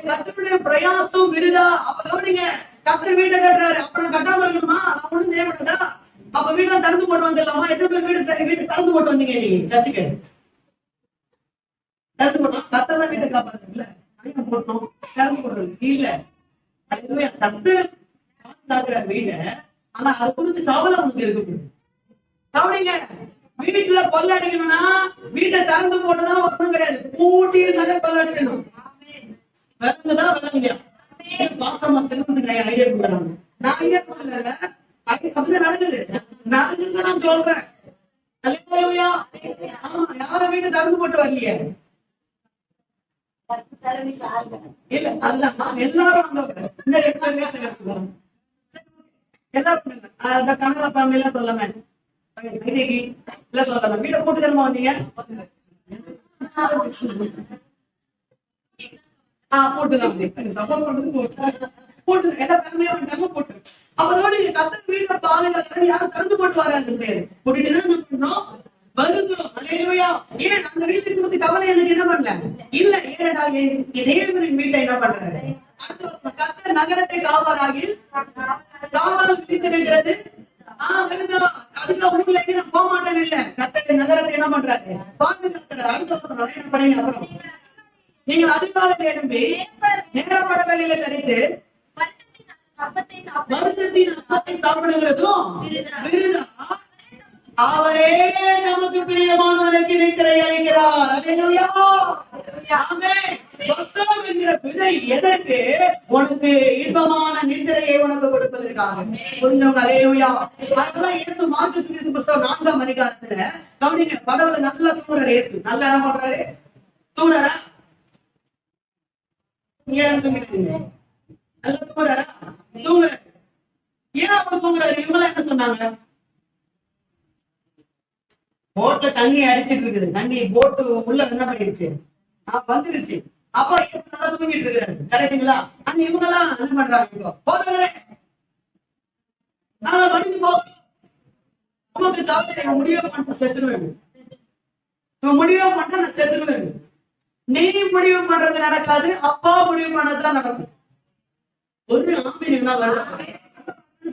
கர்த்தருடைய பிரயாசம் விருதா? அப்ப கவனிங்க, கர்த்தர் வீட்டை கட்டுறாரு, அப்புறம் கட்டாம இருக்கணுமா? நான் ஒண்ணும் செய்யப்படாதா? அப்ப வீட்டை திறந்து போட்டு வந்துடலாமா? எத்தனை பேர் வீட்டு திறந்து போட்டு வந்தீங்க நீங்க சர்ச்சுக்கு? திறந்து போட்டோம். கர்த்தர் தான் வீட்டை காப்பாத்துல போட்டோம். திறந்து போடுறது இல்ல. கர்த்தர் காக்குறாரு வீட்டை. ஆனா அது குறித்து கவலை உங்களுக்கு இருக்கு. கவனிங்க, வீட்டுல கொள்ள அடிக்கணும்னா வீட்டை திறந்து போட்டுதான் வரணும் கிடையாது. பூட்டி இருந்தாலே கொள்ள அடிக்கணும். விளங்குதான் விளங்குங்க. பாசமா திரும்ப ஐடியா கொடுக்குறாங்க. நான் ஐடியா கொடுக்கல, அப்படிதான் நடக்குது. நடக்குதுன்னு நான் சொல்றேன். அல்லேலூயா. ஆமா, யார வீட்டை திறந்து போட்டு வரலையே? இல்ல, அதுதான் எல்லாரும் வந்தவங்க. இந்த 2 பேர் வீட்டுல எல்லாரும் அந்த கனடா ஃபேமிலி எல்லாம் சொல்லாம வீட்டை போட்டு தரமா வந்தீங்க? போட்டுதான் சப்போர்ட் பண்றது போட்டு எல்லா ஃபேமிலியா வந்துட்டாங்க போட்டு. அப்பதோட நீங்க கர்த்தர் வீட்டை பாதுகாக்க யாரும் திறந்து போட்டு வராது பேரு போட்டுட்டுதான் என்ன பண்றோம்? வருகிறோம். அல்லேலூயா. ஏன் அந்த வீட்டுக்கு பத்தி கவலை எனக்கு என்ன பண்ணல? இல்ல, ஏனென்றா தேவரின் வீட்டை என்ன பண்றாரு? கர்த்தர் நகரத்தை காவாராகி காவல் விழித்திருக்கிறது. அதுக்கு ஊர்ல நான் போக மாட்டேன் இல்ல. கர்த்தர் நகரத்தை என்ன பண்றாரு? பாதுகாக்கிறார். அடுத்த வருஷம் என்ன பண்ணீங்க? அப்புறம் நீங்கள் அதிகாலத்தை எழும்பி நேரப்பட வேலையில கழித்து வருத்தத்தின் அப்பத்தை சாப்பிடுகிறதும் விருதா? அவரே நமக்கு பிரியமானவனுக்கு நித்திரை அளிக்கிறார். அல்லேலூயா. ஆமென். வசனம் என்கிற விதை எதற்கு? உனக்கு இன்பமான நித்திரையை உனக்கு கொடுப்பதற்காக. புரிஞ்சவங்க? அல்லேலூயா. அதெல்லாம் இயேசு மார்க்கு சுவிசேஷ புத்தகம் 4ஆம் அதிகாரத்துல கவனிங்க. படவுல நல்லா தூங்குற இயேசு நல்லா என்ன பண்றாரு? தூங்குறாரா? நல்லா தூங்குறாரா? தூங்குற ஏன் அவர் தூங்குறாரு? இவங்க என்ன சொன்னாங்க? போட்ல தண்ணி அடிச்சிட்டு இருக்குது, தண்ணி போட்டு உள்ள என்ன பண்ணிடுச்சு, வந்துருச்சு. அப்ப நல்லா தூங்கிட்டு இருக்காரு, கரெக்டுங்களா? ஆனா இவங்க எல்லாம் என்ன பண்றாங்க? இப்போ போதவரே நாங்க மடிந்து போகிறோம், நமக்கு தாழ்வு முடிவே பண்ண செத்துருவேன், முடிவே பண்ண நான் செத்துருவேன். நீ முடிவு பண்றது நடக்காது, அப்பா முடிவு பண்ணதுதான் நடக்கும். ஒரு ஆமீன் என்ன வருது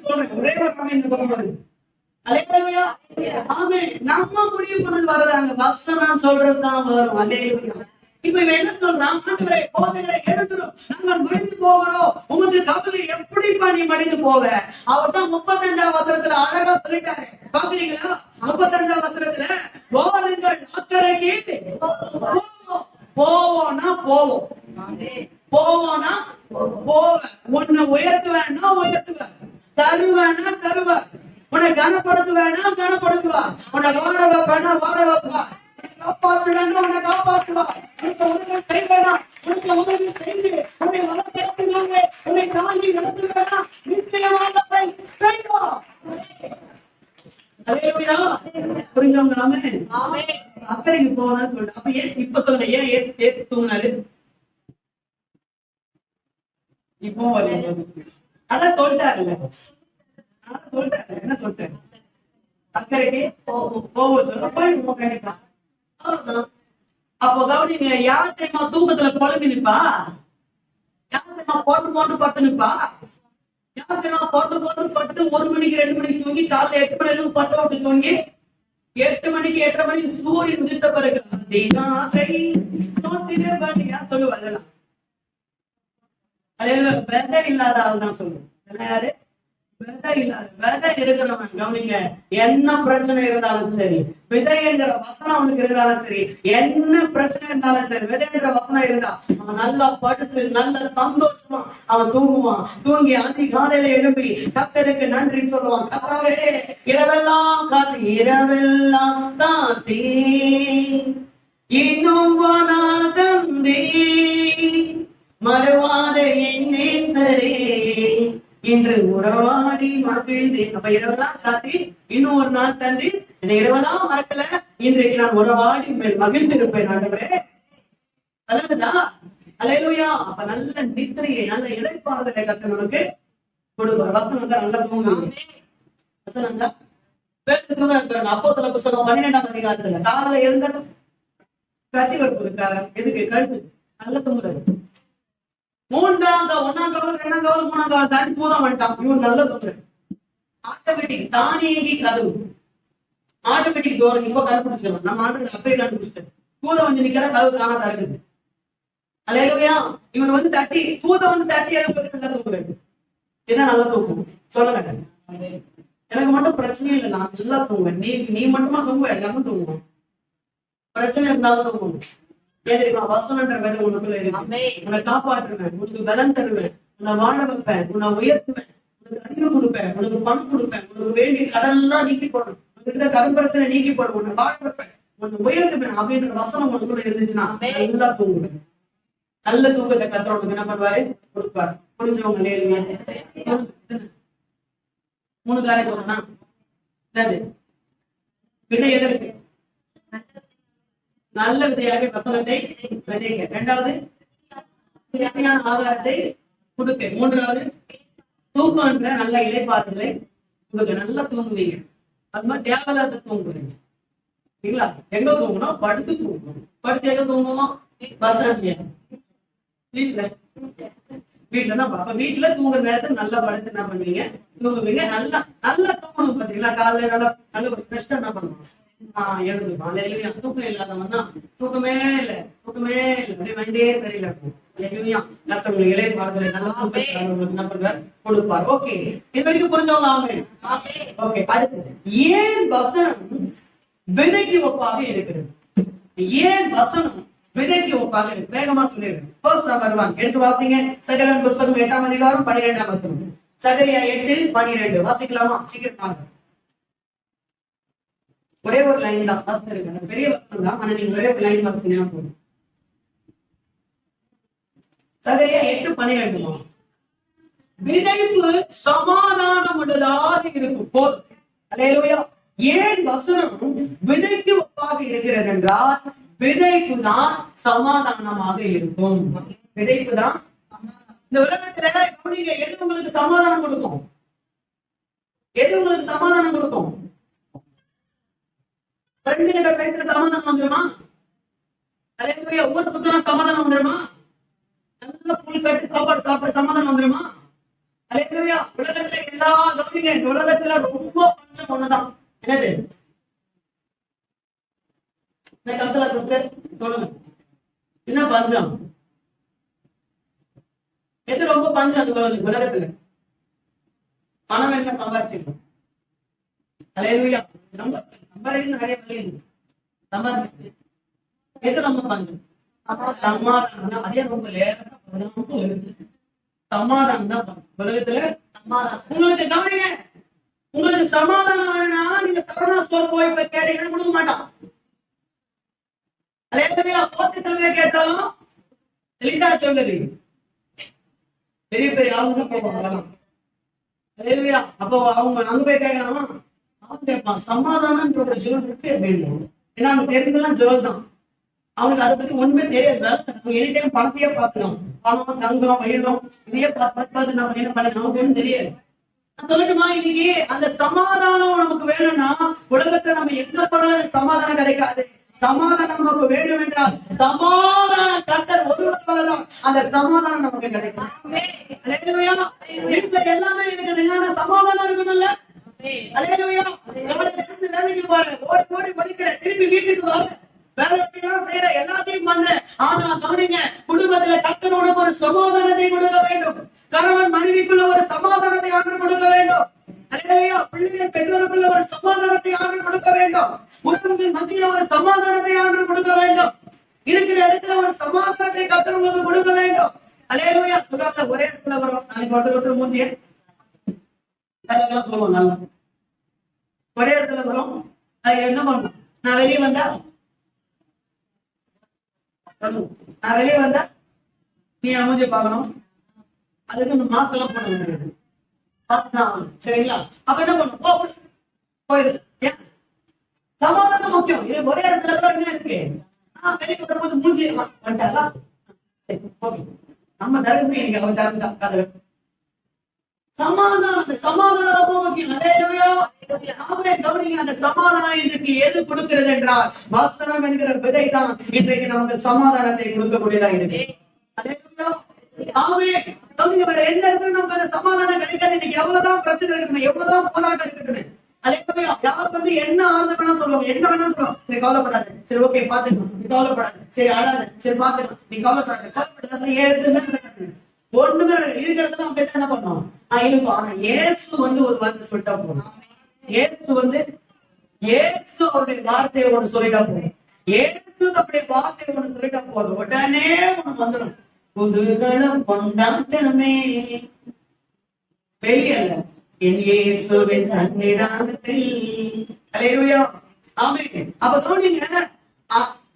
சொல்றேன், ஒரே ஒரு ஆமீன் இந்த பக்கம் வருது. அல்லேலூயா, ஆமென். நம்ம முடிவு பண்ணது வர்றதாங்க, வசனம் சொல்றதுதான் வரும். அல்லேலூயா. இப்ப இவன் என்ன சொல்றான்? ஆண்டவரே, போதகரே, எழுந்துரும், நாங்கள் மடிந்து போகிறோம். உங்களுக்கு கவலை எப்படிப்பா நீ மடிந்து போவ? அவர் தான் 35ஆம் வசனத்துல அழகா சொல்லிட்டாரு, பாக்குறீங்களா? 35ஆம் வசனத்துல வாருங்கள் அக்கறைக்கு போவோம். போவோம்னா போவோம், போவோம்னா போவேன். உன்னை உயர்த்துவேன்னா உயர்த்துவேன், தருவேன்னா தருவேன், உன்னை கனப்படுத்துவேன்னா கனப்படுத்துவா, உன்னை வாட வைப்பேன்னா வாட வைப்பா, காப்பாற்றுவேன்னா உன்னை காப்பாற்றுவா, உனக்கு உதவி செய்வேனா உனக்கு உதவி செய்து உன்னை வளர்த்திருக்கிறாங்க, உன்னை தாண்டி நடத்துவேனா நிச்சயமாக அதை செய்வா. அல்லேலூயா. புரிஞ்சவங்க? ஆமென். அக்கறைக்கு போனான்னு சொல்லிட்டு அப்ப ஏன் இப்ப சொல்லுங்க, ஏன் ஏசு தூங்கினாரு? இப்போ அதான் சொல்லிட்டாருல்ல, சொல்லிட்டாரு. என்ன சொல்லிட்டாரு? அக்கறைக்கு போவோம் கண்டிப்பா. அப்போ கவனிங்க, யார் தெரியுமா தூக்கத்துல குழம்பி நிப்பா? யார் தெரியுமா போட்டு போட்டு பத்து நிப்பா? யார் தெரியுமா போட்டு போட்டு பட்டு 1 மணிக்கு 2 மணிக்கு தூங்கி காலைல 8 மணி வரைக்கும் பட்டு விட்டு தூங்கி 8 மணிக்கு 8:30 மணிக்கு சூரியன் உதித்த பிறகு சொல்லுவா. அதெல்லாம் வெதை இல்லாத ஆள் தான் சொல்லுவோம். யாரு? வெதை இல்லாத, வெதை இருக்கிறவன் கவனிங்க, என்ன பிரச்சனை இருந்தாலும் சரி, விதை என்கிற வசனம் அவனுக்கு இருந்தாலும் சரி, என்ன பிரச்சனை இருந்தாலும் சரி, விதை என்ற வசனம் இருந்தா அவன் நல்லா படுத்து நல்ல சந்தோஷமா அவன் தூங்குவான். தூங்கி அதிகாலையில எழுப்பி கர்த்தருக்கு நன்றி சொல்லுவான். கர்த்தாவே, இரவெல்லாம் காத்து இரவெல்லாம் காத்தே இன்னும் தந்தே மறுவாத என் நேசரே இன்று உறவாடி மகிழ்ந்தேன். அப்ப இரவெல்லாம் காத்தி இன்னும் ஒரு நாள் தந்தி என்னை இரவெல்லாம் மறக்கல, இன்றைக்கு நான் உறவாடி மகிழ்ந்திருப்பேன். ஆண்டவரே, அல்லதுதா அல்லேலூயா. அப்ப நல்ல நித்திரையை, நல்ல இளைப்பாறுதலை கர்த்தர் நமக்கு கொடுப்பார். வசனம் தான் நல்லா தூங்குவீங்க. வசனம் தான் பேருக்கு தூங்குறாங்க. அப்போஸ்தலர் புத்தகம் 12ஆம் அதிகாரத்துல காலையில எழுந்த கத்தி கொடுப்பதுக்காக எதுக்கு? கழுத்து நல்ல தூங்குறாரு. 1ஆம் காவல் 2ஆம் காவல் 3ஆம் காவல் தாண்டி பூதம் வந்துட்டான். இவன் நல்ல தூங்குறாரு. ஆட்டோமேட்டிக் தானியங்கி கதவு, ஆட்டோமேட்டிக் டோர். இப்ப கண்டுபிடிச்சிக்கலாம், நம்ம ஆண்டு அப்பயே கண்டுபிடிச்சிட்டேன். பூதம் வந்து நிக்கிற கதவு தானா இருக்குது. அல்லேலூயா. இவன் வந்து தட்டி பூதம் வந்து தட்டி எழுப்புறது நல்லா தூங்குறாரு. இதான் நல்லா தூக்கும். சொல்லுங்க, எனக்கு மட்டும் பிரச்சனையும் இல்லை, நான் நல்லா தூங்குவேன். நீ மட்டுமா தூங்குவ? எல்லாமே தூங்குவோம். பிரச்சனை இருந்தாலும் தூங்குவோம். ஏன் தெரியுமா? வசனன்ற விதை உனக்குள்ள இருக்கு. உன்னை காப்பாற்றுவேன், உனக்கு பலன் தருவேன், உன்னை வாழ வைப்பேன், உன்னை உயர்த்துவேன், உனக்கு அறிவு கொடுப்பேன், உனக்கு பணம் கொடுப்பேன், உனக்கு வேண்டிய கடன்லாம் நீக்கி போடும், உனக்கு கடன் பிரச்சனை நீக்கி போடும், உன்னை வாழ வைப்பேன், உன்னை உயர்த்துவேன் அப்படின்ற வசனம் உனக்குள்ள இருந்துச்சுன்னா நல்லா தூங்குவேன். நல்ல தூக்கத்தை கர்த்தர் உனக்கு என்ன பண்ணுவாரு? கொடுப்பாரு. புரிஞ்சவங்க நேர்மையா 3 காரியம் சொல்லணும். என்னது? விதை எதற்கு? நல்ல விதையாக வசனத்தை விதைக்க. 2வது தேவையான ஆதாரத்தை கொடுக்க. 3வது தூக்கம்ன்ற நல்ல இளைப்பாறுதலை உங்களுக்கு நல்லா தூங்குவீங்க. அது மாதிரி தேவையில்லாத தூங்குவீங்க. இல்லைங்களா? எங்க தூங்கணும்? படுத்து தூங்கணும். படுத்து எங்க தூங்குவோம்? பஸ் வீட்டுல வீட்டுலதான். அப்ப வீட்டுல தூங்குற நேரத்துக்கு நல்லா படுத்து என்ன பண்ணுவீங்க? தூங்குவீங்க. நல்லா நல்லா தூங்கணும். பாத்தீங்களா? காலையில நல்லா நல்ல ஒரு ஃப்ரெஷ்ஷா என்ன பண்ணுவோம்? எழுதுவோம். அல்லேலூயா. தூக்கம் இல்லாதவன் தான் தூக்கமே இல்லை, அப்படியே வண்டியே சரியில்லை இருக்கும். அல்லேலூயா. கர்த்தர் இளைப்பாறுதலை நல்ல தூக்கத்தை என்ன பண்ணுவார்? கொடுப்பார். ஓகே, இது வரைக்கும் புரிஞ்சவங்க ஆமென். ஓகே, அடுத்து ஏன் வசனம் விதைக்கு ஒப்பாக இருக்கிறது? ஏன் வசனம் விதைக்கு ஒப்பாக இருக்கு? வேகமா சொல்லிடுறேன். வருவான் எடுத்து வாசிங்க. சகரியா புத்தகம் 8ஆம் அதிகாரம் 12ஆம் வசனம். சகரியா 8:12 வாசிக்கலாமா? சீக்கிரம் ஒரே ஒரு லைன் தான் வாசிச்சிருக்கேன். பெரிய வசனம் தான், ஆனா நீங்க ஒரே ஒரு லைன் வாசிங்கன்னா போதும். சகரியா 8:12. விதைப்பு சமாதானம் உள்ளதாக இருக்கும் போது, அல்லேலூயா. ஏன் வசனம் விதைக்கு ஒப்பாக இருக்கிறது என்றால், விதைப்பு தான் சமாதானமாக இருக்கும். விதைப்பு தான் இந்த உலகத்துல கவனிங்க, எது உங்களுக்கு சமாதானம் கொடுக்கும்? எது உங்களுக்கு சமாதானம் கொடுக்கும்? ஃப்ரெண்டு கிட்ட பேசுற சமாதானம் வந்துருமா? அல்லேலூயா. ஊருக்கு சுத்தினா சமாதானம் வந்துருமா? நல்ல புல் கட்டி சாப்பாடு சாப்பிட சமாதானம் வந்துருமா? அல்லேலூயா. உலகத்துல எல்லா கவனிங்க, இந்த உலகத்துல ரொம்ப பஞ்சம் ஒண்ணுதான். என்னது? சிஸ்டர் சொல்லுங்க, என்ன பஞ்சம்? எது ரொம்ப பஞ்சம் அந்த உலகத்துல? பணம் என்ன சம்பாதிச்சிருக்கோம்? அல்லேலூயா. சம்பாதிக்க நிறைய வழி இருக்கு. சம்பாதிச்சு எது ரொம்ப பஞ்சம்? சமாதானம் தான். அதே ரொம்ப லேட்டா இருக்கு. சமாதானம் தான் உலகத்துல. உங்களுக்கு கவனிங்க, உங்களுக்கு சமாதானம் வேணும்னா நீங்க சரவணா ஸ்டோர் போய் கேட்டீங்கன்னா கொடுக்க மாட்டான். அல்லேலூயா. போத்தி செல்வே கேட்டாலும் எளிதா சொல்லுது. பெரிய பெரிய ஆளுங்க தான் போவாங்க. அல்லேலூயா. அப்போ அவங்க அங்க போய் கேட்கலாமா? அவன் கேட்பான், சமாதானம் ஜோல் இருக்கு அப்படின்னு. ஏன்னா அவங்க தெரிஞ்சதெல்லாம் ஜோல் தான். அவனுக்கு அதை பத்தி ஒண்ணுமே தெரியாது. எனி டைம் பணத்தையே பார்த்துக்கலாம். பணம், தங்கம், வயலும் இதையே பார்த்து நம்ம என்ன பண்ண நமக்கு ஒண்ணும் தெரியாது. சொல்லட்டுமா, இன்னைக்கு அந்த சமாதானம் நமக்கு வேணும்னா உலகத்துல நம்ம எங்க போனாலும் சமாதானம் கிடைக்காது. சமாதானம் நமக்கு வேண்டும் என்றால் சமாதான கர்த்தர் ஒருவரால்தான் அந்த சமாதானம் நமக்கு கிடைக்கும். வீட்டுல எல்லாமே இருக்குது, சமாதானம் இருக்கணும்ல. அல்லேலூயா. வேலைக்கு போற, ஓடி ஓடி படிக்கிற, திருப்பி வீட்டுக்கு வர, வேலையெல்லாம் செய்யற, எல்லாத்தையும் பண்ற. ஆனா கவனிங்க, குடும்பத்துல கர்த்தர் உனக்கு ஒரு சமாதானத்தை கொடுக்க வேண்டும். கணவன் மனைவிக்குள்ள ஒரு சமாதானத்தை ஆண்டு கொடுக்க வேண்டும். அல்லேலூயா. பிள்ளைகள் பெற்றோருக்குள்ள ஒரு சமாதானத்தை ஆண்டு கொடுக்க வேண்டும். உறவுகள் மத்தியில ஒரு சமாதானத்தை ஆண்டு கொடுக்க வேண்டும். இருக்கிற இடத்துல ஒரு சமாதானத்தை கர்த்தர் உங்களுக்கு கொடுக்க வேண்டும். அல்லேலூயா. சொல்றாங்க, ஒரே இடத்துல வரும். நாளைக்கு ஒருத்தர் மூஞ்சிய சொல்லுவோம், நல்லா ஒரே இடத்துல வரும். அது என்ன பண்ணும்? நான் வெளியே வந்தா நீ மூஞ்சி பார்க்கணும். அதுக்கு மாஸ்க் எல்லாம் போட வேண்டியது. சரிங்களா? அப்ப என்ன பண்ணும்? போயிரு. சமாதானம் முக்கியம். இது ஒரே இடத்துல என்ன இருக்கு? வெளியே வரும்போது மூஞ்சி வந்துட்டாலா? சரி, ஓகே. நம்ம தரப்புமே இன்னைக்கு அவன் தரந்துட்டா கதை. சமாதானம், அந்த சமாதானம் ரொம்ப முக்கியம். கவனிங்க, அந்த சமாதானம் இன்றைக்கு எது கொடுக்கிறது என்றால் வசனம் என்கிற விதை தான் இன்றைக்கு நமக்கு சமாதானத்தை கொடுக்கக்கூடியதா இருக்கு. வேற எந்த இடத்துல நமக்கு அந்த சமாதானம் கிடைக்காது. இன்னைக்கு எவ்வளவுதான் பிரச்சனை இருக்கணும், எவ்வளவுதான் போராட்டம் இருக்கட்டும், யாருக்கு என்ன ஆறுதல் வேணா சொல்லுவாங்க, என்ன வேணா சொல்லுவாங்க. சரி, கவலைப்படாது, சரி ஓகே பாத்துக்கணும், நீ கவலைப்படாது, சரி அழாது, சரி பாத்துக்கணும், நீ கவலைப்படாது, எதுவுமே ஒண்ணுமே இருக்கிறது அப்படியே என்ன பண்ணோம் இருக்கும். ஆனா இயேசு ஒரு வார்த்தை சொல்லிட்டா போதும். இயேசு அவருடைய வார்த்தையை ஒண்ணு சொல்லிட்டா போதும். இயேசு அப்படியே வார்த்தையை ஒண்ணு சொல்லிட்டா போதும், உடனே ஒண்ணு வந்துடும். புதுகளும் கொண்டாட்டமே வெளியல்ல என் இயேசுவின் சன்னிதானத்தில். அல்லேலூயா. ஆமென். அப்ப தோணுங்க,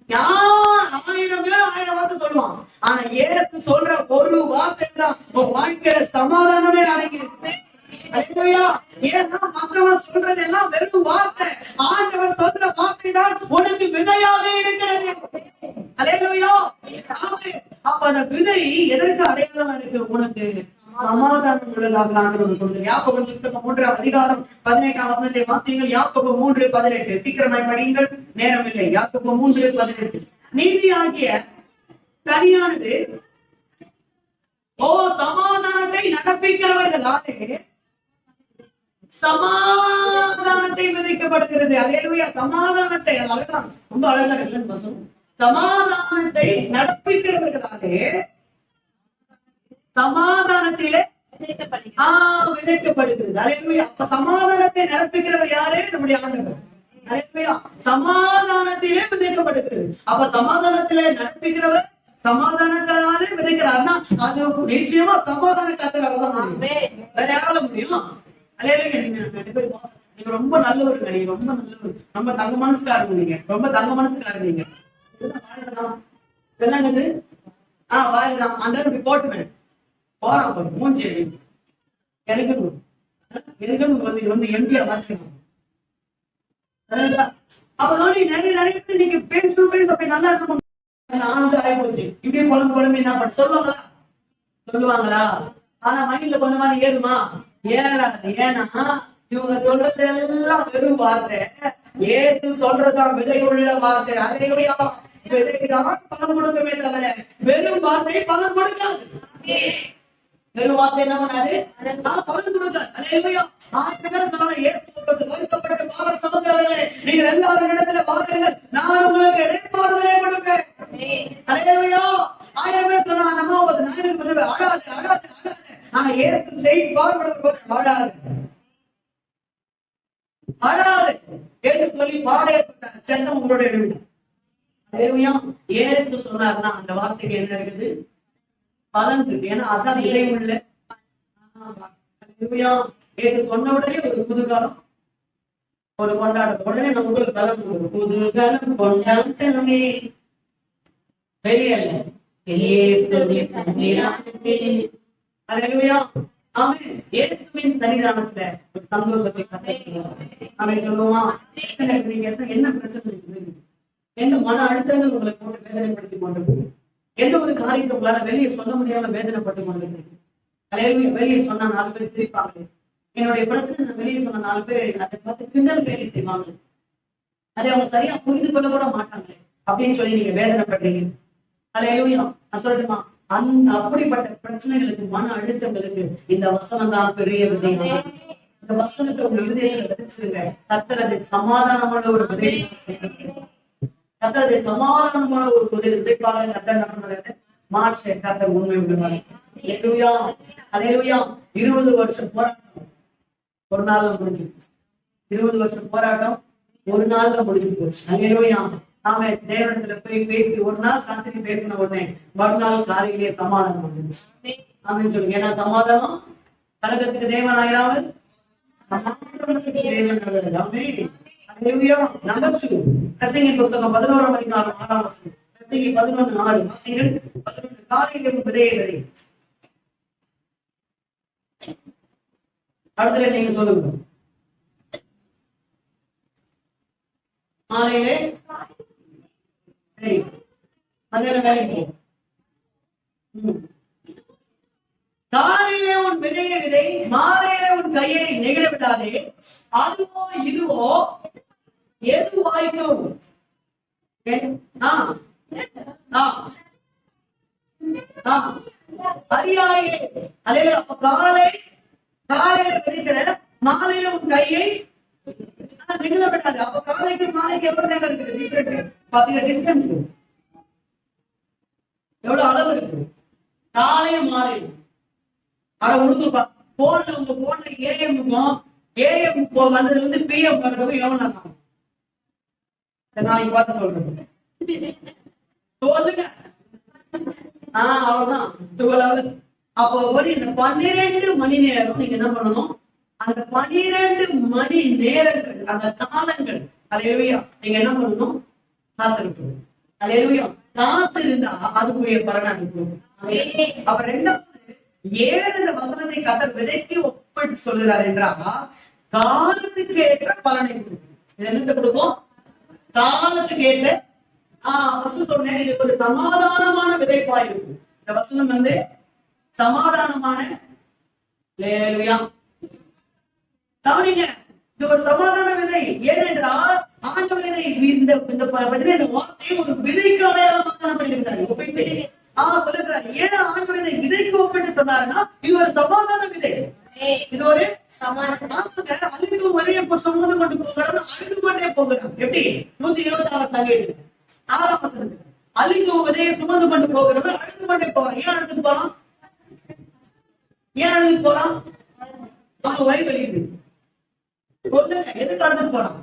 1000 பேர் 1000 வார்த்தை சொல்லுவான். ஆனா இயேசு சொல்ற ஒரு வார்த்தை தான் உன் வாழ்க்கையில சமாதானமே அடங்கி இருக்கு. ஏன்னா மத்தவன் சொல்றது எல்லாம் வெறும் வார்த்தை. ஆண்டவர் சொல்ற வார்த்தை தான் உனக்கு விதையாக இருக்கிறது. அல்லேலூயா. அப்ப அந்த விதை எதற்கு அடையாளமா இருக்கு? உனக்கு சமாதானம் உள்ளதாக ஆண்டவர் கொடுத்தார். யாக்கோபு புத்தகம் 3ஆம் அதிகாரம் 18ஆம் வசனத்தை வாசியுங்கள். யாக்கோபு 3:18. சீக்கிரமாய் படியுங்கள், நேரம் இல்லை. யாக்கோபு 3:18. நீதியாகிய கனியானது சமாதானத்தை நடப்பிக்கிறவர்களாலே சமாதானத்தை விதைக்கப்படுகிறது. அல்லேலூயா. சமாதானத்தை, அழகான் ரொம்ப அழகா இல்லைன்னு வசனம். சமாதானத்தை நடப்பிக்கிறவர்களாலே சமாதானத்திலே விதைக்கப்படுகிறது. அல்லேலூயா. அப்ப சமாதானத்தை நடப்பிக்கிறவர் யாரு? நம்முடைய ஆண்டவர். அல்லேலூயா. சமாதானத்திலே விதைக்கப்படுகிறது. அப்ப சமாதானத்திலே நடப்பிக்கிறவர் சமாதானத்தாலே விதைக்கிறார்னா அது நிச்சயமா சமாதான கர்த்தரால தான் முடியும். வேற யாரால முடியும்? அல்லேலூயா. நீங்க ரொம்ப நல்லவருங்க, நீங்க ரொம்ப நல்லவர், ரொம்ப தங்க மனசுக்காரங்க, நீங்க ரொம்ப தங்க மனசுக்காரங்க. நீங்க என்னது வாயில்தான் அந்த போட்டுமே போறான் மூஞ்சி எனக்குன்னு வந்து எம்டியா மாற்றிக்கணும். அப்ப நிறைய பேர் நீங்க பேஸ் டு பேஸ் அப்படி நல்லா இருக்கும். ஆனந்த ஆகி போச்சு. இப்படியே குழம்பு என்ன பண்ண சொல்லுவாங்களா? ஆனா மைண்ட்ல கொஞ்சமா ஏறுமா? ஏறாது. ஏன்னா இவங்க சொல்றது எல்லாம் வெறும் வார்த்தை. ஏசு சொல்றதுதான் விதை உள்ள வார்த்தை. அலையா விதைதான் பலன் கொடுக்கவே தவிர வெறும் வார்த்தை பலன் கொடுக்காது. வெறும் வார்த்தை என்ன பண்ணாது? பலன் கொடுக்காது. அலையா வருத்தப்பட்டு பாரம் சுமக்கிறவர்களே, நீங்கள் எல்லாரும் இடத்துல பாருங்கள், நான் உங்களுக்கு இடைப்பாறுதலே கொடுப்பேன். அலையா 1000 பேர் சொன்னா நம்ம 9 அழாது. ஆனா ஏசு செய்தி பாடுபடுவது அழாது என்று சொல்லி பாடையப்பட்டார். சத்தம் உங்களோட எழுது. ஏசு சொன்னார்னா அந்த வார்த்தைக்கு என்ன இருக்குது? பலன் இருக்கு. ஏன்னா அதான் விலை உள்ள. ஏசு சொன்ன உடனே ஒரு புதுகாலம், ஒரு கொண்டாட்டம். உடனே நமக்கு பலன் புதுகாலம் கொண்டாட்டமே வெளியல்ல. இயேசுவின் சன்னிதானத்துல ஒரு சந்தோஷத்தை அவன் சொல்லுவான். நீங்க என்ன பிரச்சனை இருக்குது? எந்த மன அழுத்தங்கள் உங்களை போட்டு வேதனைப்படுத்தி கொண்டிருக்கு? எந்த ஒரு காரியத்தை உங்களால வெளியே சொல்ல முடியாம வேதனைப்பட்டு கொண்டிருக்கு? வெளியே சொன்னா 4 பேர் சிரிப்பாங்க. என்னுடைய பிரச்சனை நான் வெளியே சொன்ன 4 பேர் அதை பார்த்து கிண்டல் வேலை செய்வாங்க. அதை அவங்க சரியா புரிந்து கொள்ள கூட மாட்டாங்க அப்படின்னு சொல்லி நீங்க வேதனைப்படுறீங்க. நான் சொல்லட்டுமா? அந்த அப்படிப்பட்ட பிரச்சனைகளுக்கு, மன அழுத்தங்களுக்கு இந்த வசனம் தான் பெரிய விதை. இந்த வசனத்தை உங்க இருதயத்துல விதைச்சிருங்க. கர்த்தரது சமாதானமான ஒரு விதை, கர்த்தரது சமாதானமான ஒரு விதைப்பாக கர்த்தர் என்ன பண்றாரு? மாற்ற கர்த்தர் உண்மை விடுவாங்க. 20 வருஷம் போராட்டம் ஒரு நாள்ல முடிஞ்சு. 20 வருஷம் போராட்டம் ஒரு நாள்ல முடிஞ்சு போச்சு. அல்லேலூயா. ஆமே. தேவனிடத்துல போய் பேசி ஒரு நாள் ராத்திரி பேசின உடனே மறுநாள் காலையிலேயே சமாதானம் வந்துச்சு. ஆமே சொல்லுங்க. ஏன்னா சமாதானம் கலகத்துக்கு தேவன் ஆயிராமல் சமாதானத்துக்கு தேவன் நல்லது. ஆமே. அல்லேலூயா. நம்பர் 2 பிரசங்கி புத்தகம் 11:6. பிரசங்கி 11:6 வாசிங்கள். 11 காலையிலே விதையை விதை. அடுத்த நீங்க சொல்லுங்க. மாலையிலே வேலைக்கு காலையிலே உன் விதையை விதை, மாலையிலே உன் கையை நெகிழ விடாதே. அதுவோ இதுவோ எதுவாயிட்டும் அறியாயே. அலையில அப்ப காலையில விதைக்கிற, மாலையில உன் கையை நெகிழப்படாது. அப்ப காலைக்கு மாலைக்கு எவ்வளவு நேரம் இருக்குது? பாத்தீங்கன்னா டிஸ்டன்ஸ் எவ்வளவு அளவு இருக்கு? காலையும் மாலையும் அட உடுத்துப்பா. போன்ல உங்க போன்ல ஏஎம் வந்ததுல இருந்து பிஎம் வர்றதுக்கும் எவ்வளவு நேரம்? நாளைக்கு பார்த்து சொல்றேன். சொல்லுங்க. அவ்வளவுதான் 12 hours. அப்போ இந்த 12 மணி நேரம் நீங்க என்ன பண்ணணும்? அந்த 12 மணி நேரங்கள், அந்த காலங்கள், அல்லேலூயா, நீங்க என்ன பண்ணணும்? காத்திருக்கணும். அல்லேலூயா. காத்திருந்தா அதுக்குரிய பலன் அனுப்பும். அப்ப 2வது, ஏன் இந்த வசனத்தை கர்த்தர் விதைக்கு ஒப்பிட்டு சொல்லுகிறார் என்றால் காலத்துக்கு ஏற்ற பலனை கொடுக்கும். இது என்னத்தை கொடுக்கும்? காலத்துக்கு ஏற்ற. சொன்னேன், இது ஒரு சமாதானமான விதைப்பா இருக்கும். இந்த வசனம் சமாதானமான. அல்லேலூயா. கவனிங்க, இது ஒரு சமாதான விதை. ஏனென்றால் ஆண்டவர் இந்த வார்த்தையை ஒரு விதைக்கு அடையாளமாக காணப்படுகிறார். சொல்லுகிறார். ஏன் ஆண்டவர் இதை விதைக்கு ஒப்பிட்டு சொன்னாருன்னா இது ஒரு சமாதான விதை. இது ஒரு அழிவு வரைய சுமந்து கொண்டு போகிறார், அழிந்து கொண்டே போகிறார். எப்படி? 126 சங்கீதம் 6ஆம் வசனம். அழிவு விதையை சுமந்து கொண்டு போகிறவர் அழிந்து கொண்டே போறான். ஏன் அழுது போறான்? அவங்க வயிறு வலிக்குது. சொல்லுங்க, எதுக்கு அழுது போறான்?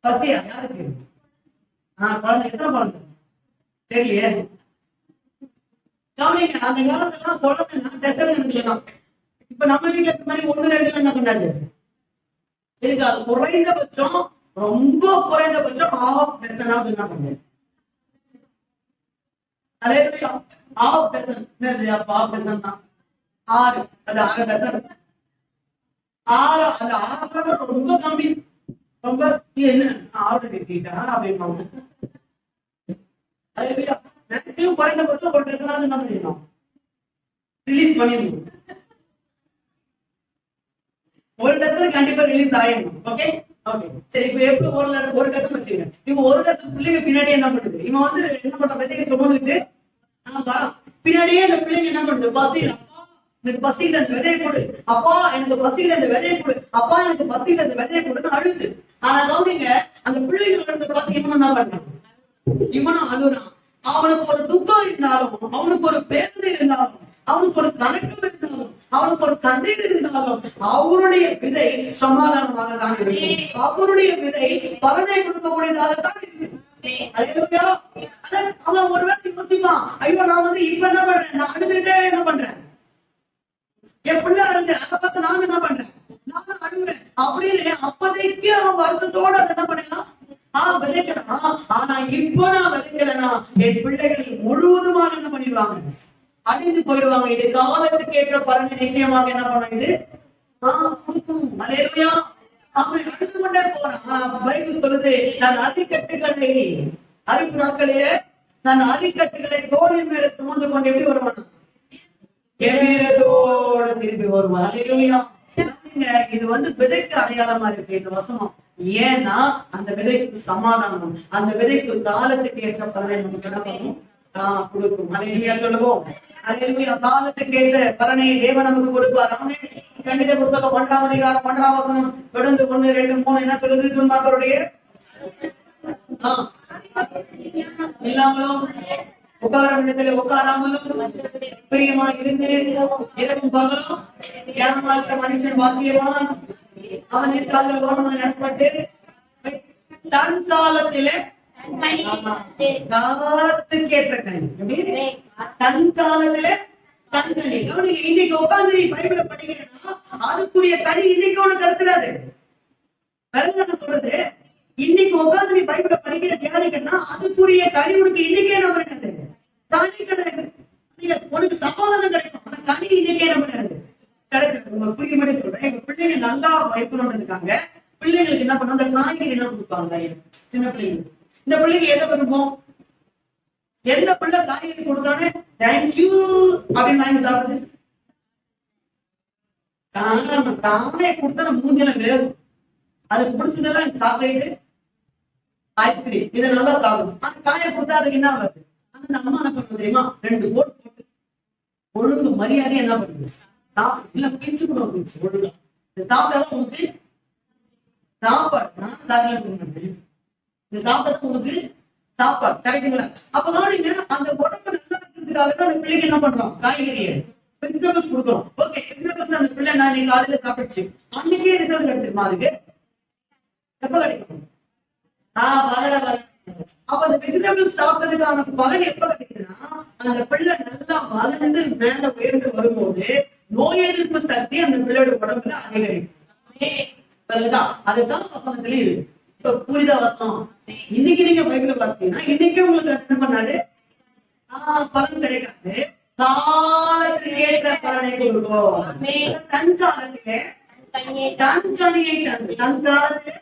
பசியா? யாருக்கு? குழந்தை. எத்தனை குழந்தை தெரியலையே. கவனிங்க, அந்த காலத்துல குழந்தை இப்ப நம்ம வீட்டுல இருக்க மாதிரி 1-2 என்ன பண்ணாது இருக்காது. குறைந்தபட்சம், ரொம்ப குறைந்தபட்சம் ½ டசனாவது என்ன பண்ணு. அதே ½ டசன் தான். 6 அது 6 டசன் 6 அந்த 6 ரொம்ப கம்மி ரொம்ப என்ன 6 நிறுத்திட்டா அப்படின்னு மேக்ஸிமம் குறைந்தபட்சம் ஒரு டசனாவது என்ன பண்ணிடணும் ரிலீஸ் பண்ணிடணும் ஒரு டசன் கண்டிப்பா ரிலீஸ் ஆயிடணும் ஓகே ஓகே சரி இப்ப எப்படி ஒரு டசன் வச்சுக்கங்க இப்ப ஒரு டசன் பிள்ளைங்க பின்னாடி என்ன பண்ணுது இவன் வந்து என்ன பண்ற விதையை சுமந்துட்டு வரான் பின்னாடியே அந்த பிள்ளைங்க என்ன பண்ணுது பசியில் அப்பா எனக்கு பசியில் அந்த விதையை கொடு அப்பா எனக்கு பசியில் அந்த விதையை கொடு அப்பா எனக்கு பசியில் அந்த விதையை கொடுன்னு அழுது ஆனா கவனிங்க அந்த பிள்ளைங்க அழுது பார்த்து இவன் என்ன பண்றான் இவனும் அழுறான் அவனுக்கு ஒரு துக்கம் இருந்தாலும் அவனுக்கு ஒரு வேதனை இருந்தாலும் அவனுக்கு ஒரு கலக்கம் இருந்தாலும் அவனுக்கு ஒரு கண்ணீர் இருந்தாலும் அவருடைய விதை சமாதானமாக தான் இருக்கும் அவருடைய விதை பலனை கொடுக்கக்கூடியதாகத்தான் இருக்கு அவன் ஒருவேளை யோசிப்பான் ஐயோ நான் வந்து இப்ப என்ன பண்றேன் நான் அழுதுகிட்டே என்ன பண்றேன் என் பிள்ளை அழுது அதை பார்த்து நான் என்ன பண்றேன் நான் அழுகுறேன் அப்படின்னு அப்பதைக்கு அவன் வருத்தத்தோட அதை என்ன பண்ணலாம் விதைக்கலாம் ஆனா இப்போ நான் விதைக்கிறேன்னா என் பிள்ளைகள் முழுவதுமாக என்ன பண்ணிடுவாங்க அழிந்து போயிடுவாங்க இது காலத்துக்கு ஏற்ற பலனை நிச்சயமாக என்ன பண்ண இது அல்லேலூயா அவன் அழுது கொண்டே போறான் ஆனா பைபிள் சொல்லுது நான் அரிக்கட்டுகளை அரிப்பு நாட்களிலே நான் அரிக்கட்டுகளை தோளின் மேல சுமந்து கொண்டு எப்படி வருவான் எமேரத்தோட திருப்பி வருவான் அல்லேலூயா இது வந்து விதைக்கு அடையாளமா இருக்கு இந்த வசனம் ஏன்னா அந்த விதைக்கு சமாதானம் அந்த விதைக்கு காலத்துக்கு ஏற்ற பலனை நமக்கு கிடக்கணும் கொடுக்கும் அல்லேலூயா சொல்லுவோம் அல்லேலூயா காலத்துக்கு ஏற்ற பலனை தேவன் நமக்கு கொடுப்பார் ஆமென் கண்டித புத்தகம் 1ஆம் அதிகாரம் 1ஆம் வசனம் தொடர்ந்து 1 2 3 என்ன சொல்லுது துன்மார்க்கருடைய இல்லாமலும் உட்காரமிடத்துல உட்காராமலும் பிரியமா இருந்து இரவும் பகலும் ஞானமா இருக்கிற மனுஷன் பாக்கியவான் அவன் எதிர்கால கவனமாக நடப்பட்டு தன் காலத்திலே காலத்துக்கேற்ற கனி தன் காலத்துல கண் கனி கவனிங்க இன்னைக்கு உட்கார்ந்து நீ பைபிள படிக்கிறேன்னா அதுக்குரிய கனி இன்னைக்கு உனக்கு கிடைச்சிடாது வேற சொல்றது இன்னைக்கு உட்கார்ந்து நீ பைபிள படிக்கிற தியானிக்கன்னா அதுக்குரிய கனி உனக்கு இன்னைக்கே என்ன பண்ணாது கனி கிடையாது உனக்கு சமாதானம் கிடைக்கும் ஆனா கனி இன்னைக்கே என்ன பண்ணாது கிடைக்கிறது உங்க புரிய மாதிரி சொல்றேன் எங்க பிள்ளைங்க நல்லா வைக்கணும்னு இருக்காங்க பிள்ளைங்களுக்கு என்ன பண்ணுவோம் அந்த காய்கறி என்ன கொடுப்பாங்க சின்ன பிள்ளைங்களுக்கு இந்த பிள்ளைங்க எதை விரும்பும் எந்த பிள்ளை காய்கறி கொடுத்தானே தேங்க்யூ அப்படின்னு வாங்கி சாப்பிடுது தானே கொடுத்தா மூஞ்சில வேகும் அதுக்கு பிடிச்சதெல்லாம் சாக்லேட்டு ஐஸ்கிரீம் இதை நல்லா சாப்பிடும் அந்த காயை கொடுத்தா அதுக்கு என்ன வருது அந்த அம்மா என்ன பண்ணுறது தெரியுமா 2 போட்டு ஒழுங்கு மரியாதை என்ன பண்ணுது சாப்பிடு இல்ல பிஞ்சு கூட பிஞ்சு ஒழுங்கா சாப்பிட்டாதான் உங்களுக்கு சாப்பாடு நான் சாப்பிட சாப்பிட்டது உங்களுக்கு சாப்பாடு கரெக்டுங்களா அப்பதான் நீங்க அந்த உடம்பு நல்லா இருக்கிறதுக்காக தான் அந்த பிள்ளைக்கு என்ன பண்றோம் காய்கறியை வெஜிடபிள்ஸ் கொடுக்குறோம் ஓகே வெஜிடபிள்ஸ் அந்த பிள்ளை நான் நீங்க காலையில சாப்பிடுச்சு அன்னைக்கே ரிசல்ட் கிடைச்சிருமா அதுக்கு எப்ப கிடைக்கும் வளர வளர அப்ப அந்த வெஜிடபிள்ஸ் சாப்பிட்டதுக்கான பலன் எப்ப கிடைக்குதுன்னா அந்த பிள்ளை நல்லா வளர்ந்து மேல உயர்ந்து வரும்போது நோய் எதிர்ப்பு சக்தி அந்த பிள்ளையோட உடம்புல அதிகரிக்கும் அதுதான் பக்கத்துல இருக்கு புரிதா வசனம் இன்னைக்கு நீங்க பைபிள பார்த்தீங்கன்னா இன்னைக்கே உங்களுக்கு என்ன பண்ணாது பலன் கிடைக்காது காலத்துக்கு ஏற்ற பலனை கொடுக்கும் தன் காலத்துக்கு தன் கனியை தன் காலத்துல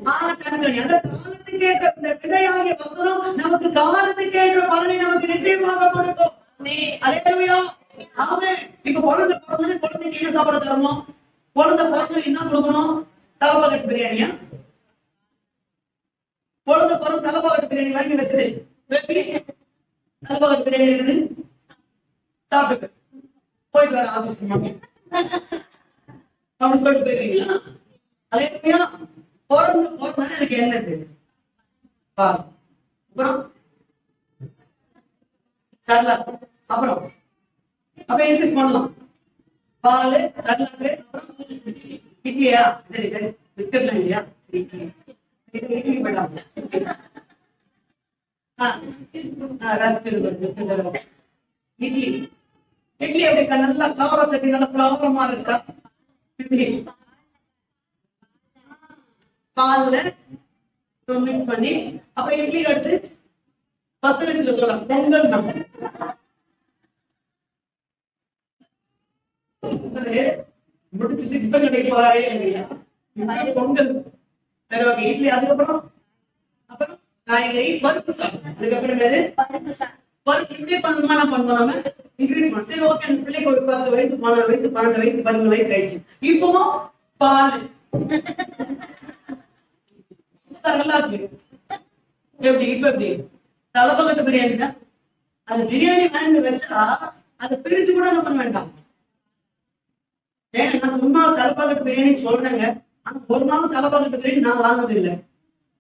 தன்கனி அந்த காலத்துக்கு ஏற்ற இந்த விதையாகிய வசனம் நமக்கு காலத்துக்கு ஏற்ற பலனை நமக்கு நிச்சயமாக கொடுக்கும் அல்லேலூயா ஆமென் இப்ப குழந்தை பிறந்தது குழந்தைக்கு என்ன சாப்பிட தரணும் குழந்தை பிறந்தது என்ன கொடுக்கணும் தலப்பாக்கட்டு பிரியாணியா குழந்தை பிறந்த தலப்பாக்கட்டு பிரியாணி வாங்கி வச்சிரு தலப்பாக்கட்டு பிரியாணி இருக்குது சாப்பிட்டு போயிட்டு வர ஆபீஸ் அப்படி சொல்லிட்டு போயிருவீங்களா அல்லேலூயா பிறந்தானே எனக்கு என்ன தெரியும் அப்புறம் சரலா அப்புறம் அப்ப இன்க்ரீஸ் பண்ணலாம் பால் சரலாக்கு அப்புறம் இட்லியா சரி சரி பிஸ்கட்லாம் இல்லையா இட்லி இட்லி போயிட்டாங்க இட்லி இட்லி எப்படி நல்லா கார சட்னி நல்லா காரமா இருக்கா இட்லி பால்ல மிக்ஸ் பண்ணி அப்புறம் இட்லி எடுத்து பசங்களுக்கு சொல்லலாம் பொங்கல் நம்ம வந்தது முடிச்சுட்டு இப்ப கடைக்கு போறாரே இல்லையா? இப்ப பொங்கல் தருவாங்க இட்லி, அதுக்கப்புறம் அப்புறம் காய்கறி பருப்பு சாப்பிடும். அதுக்கப்புறம் என்னது பருப்பு. இப்படியே பண்ணுமா பண்ணுவோம் நம்ம இன்க்ரீஸ் பண்ணோம். சரி ஓகே, அந்த பிள்ளைக்கு ஒரு 10 வயசு 12 வயசு 12 வயசு 11 வயசு ஆயிடுச்சு. இப்பவும் பால் நல்லா இருக்கு. எப்படி இப்ப எப்படி தலைப்பக்கட்டு பிரியாணி தான். அது பிரியாணி வாங்கி வச்சா அதை பிரிச்சு கூட என்ன பண்ண வேண்டாம். ஏன் நான் முன்னாள் தலைப்பக்கட்டு பிரியாணி சொல்றேங்க, ஆனா ஒரு நாளும் தலைப்பக்கட்டு பிரியாணி நான் வாங்கினது இல்லை.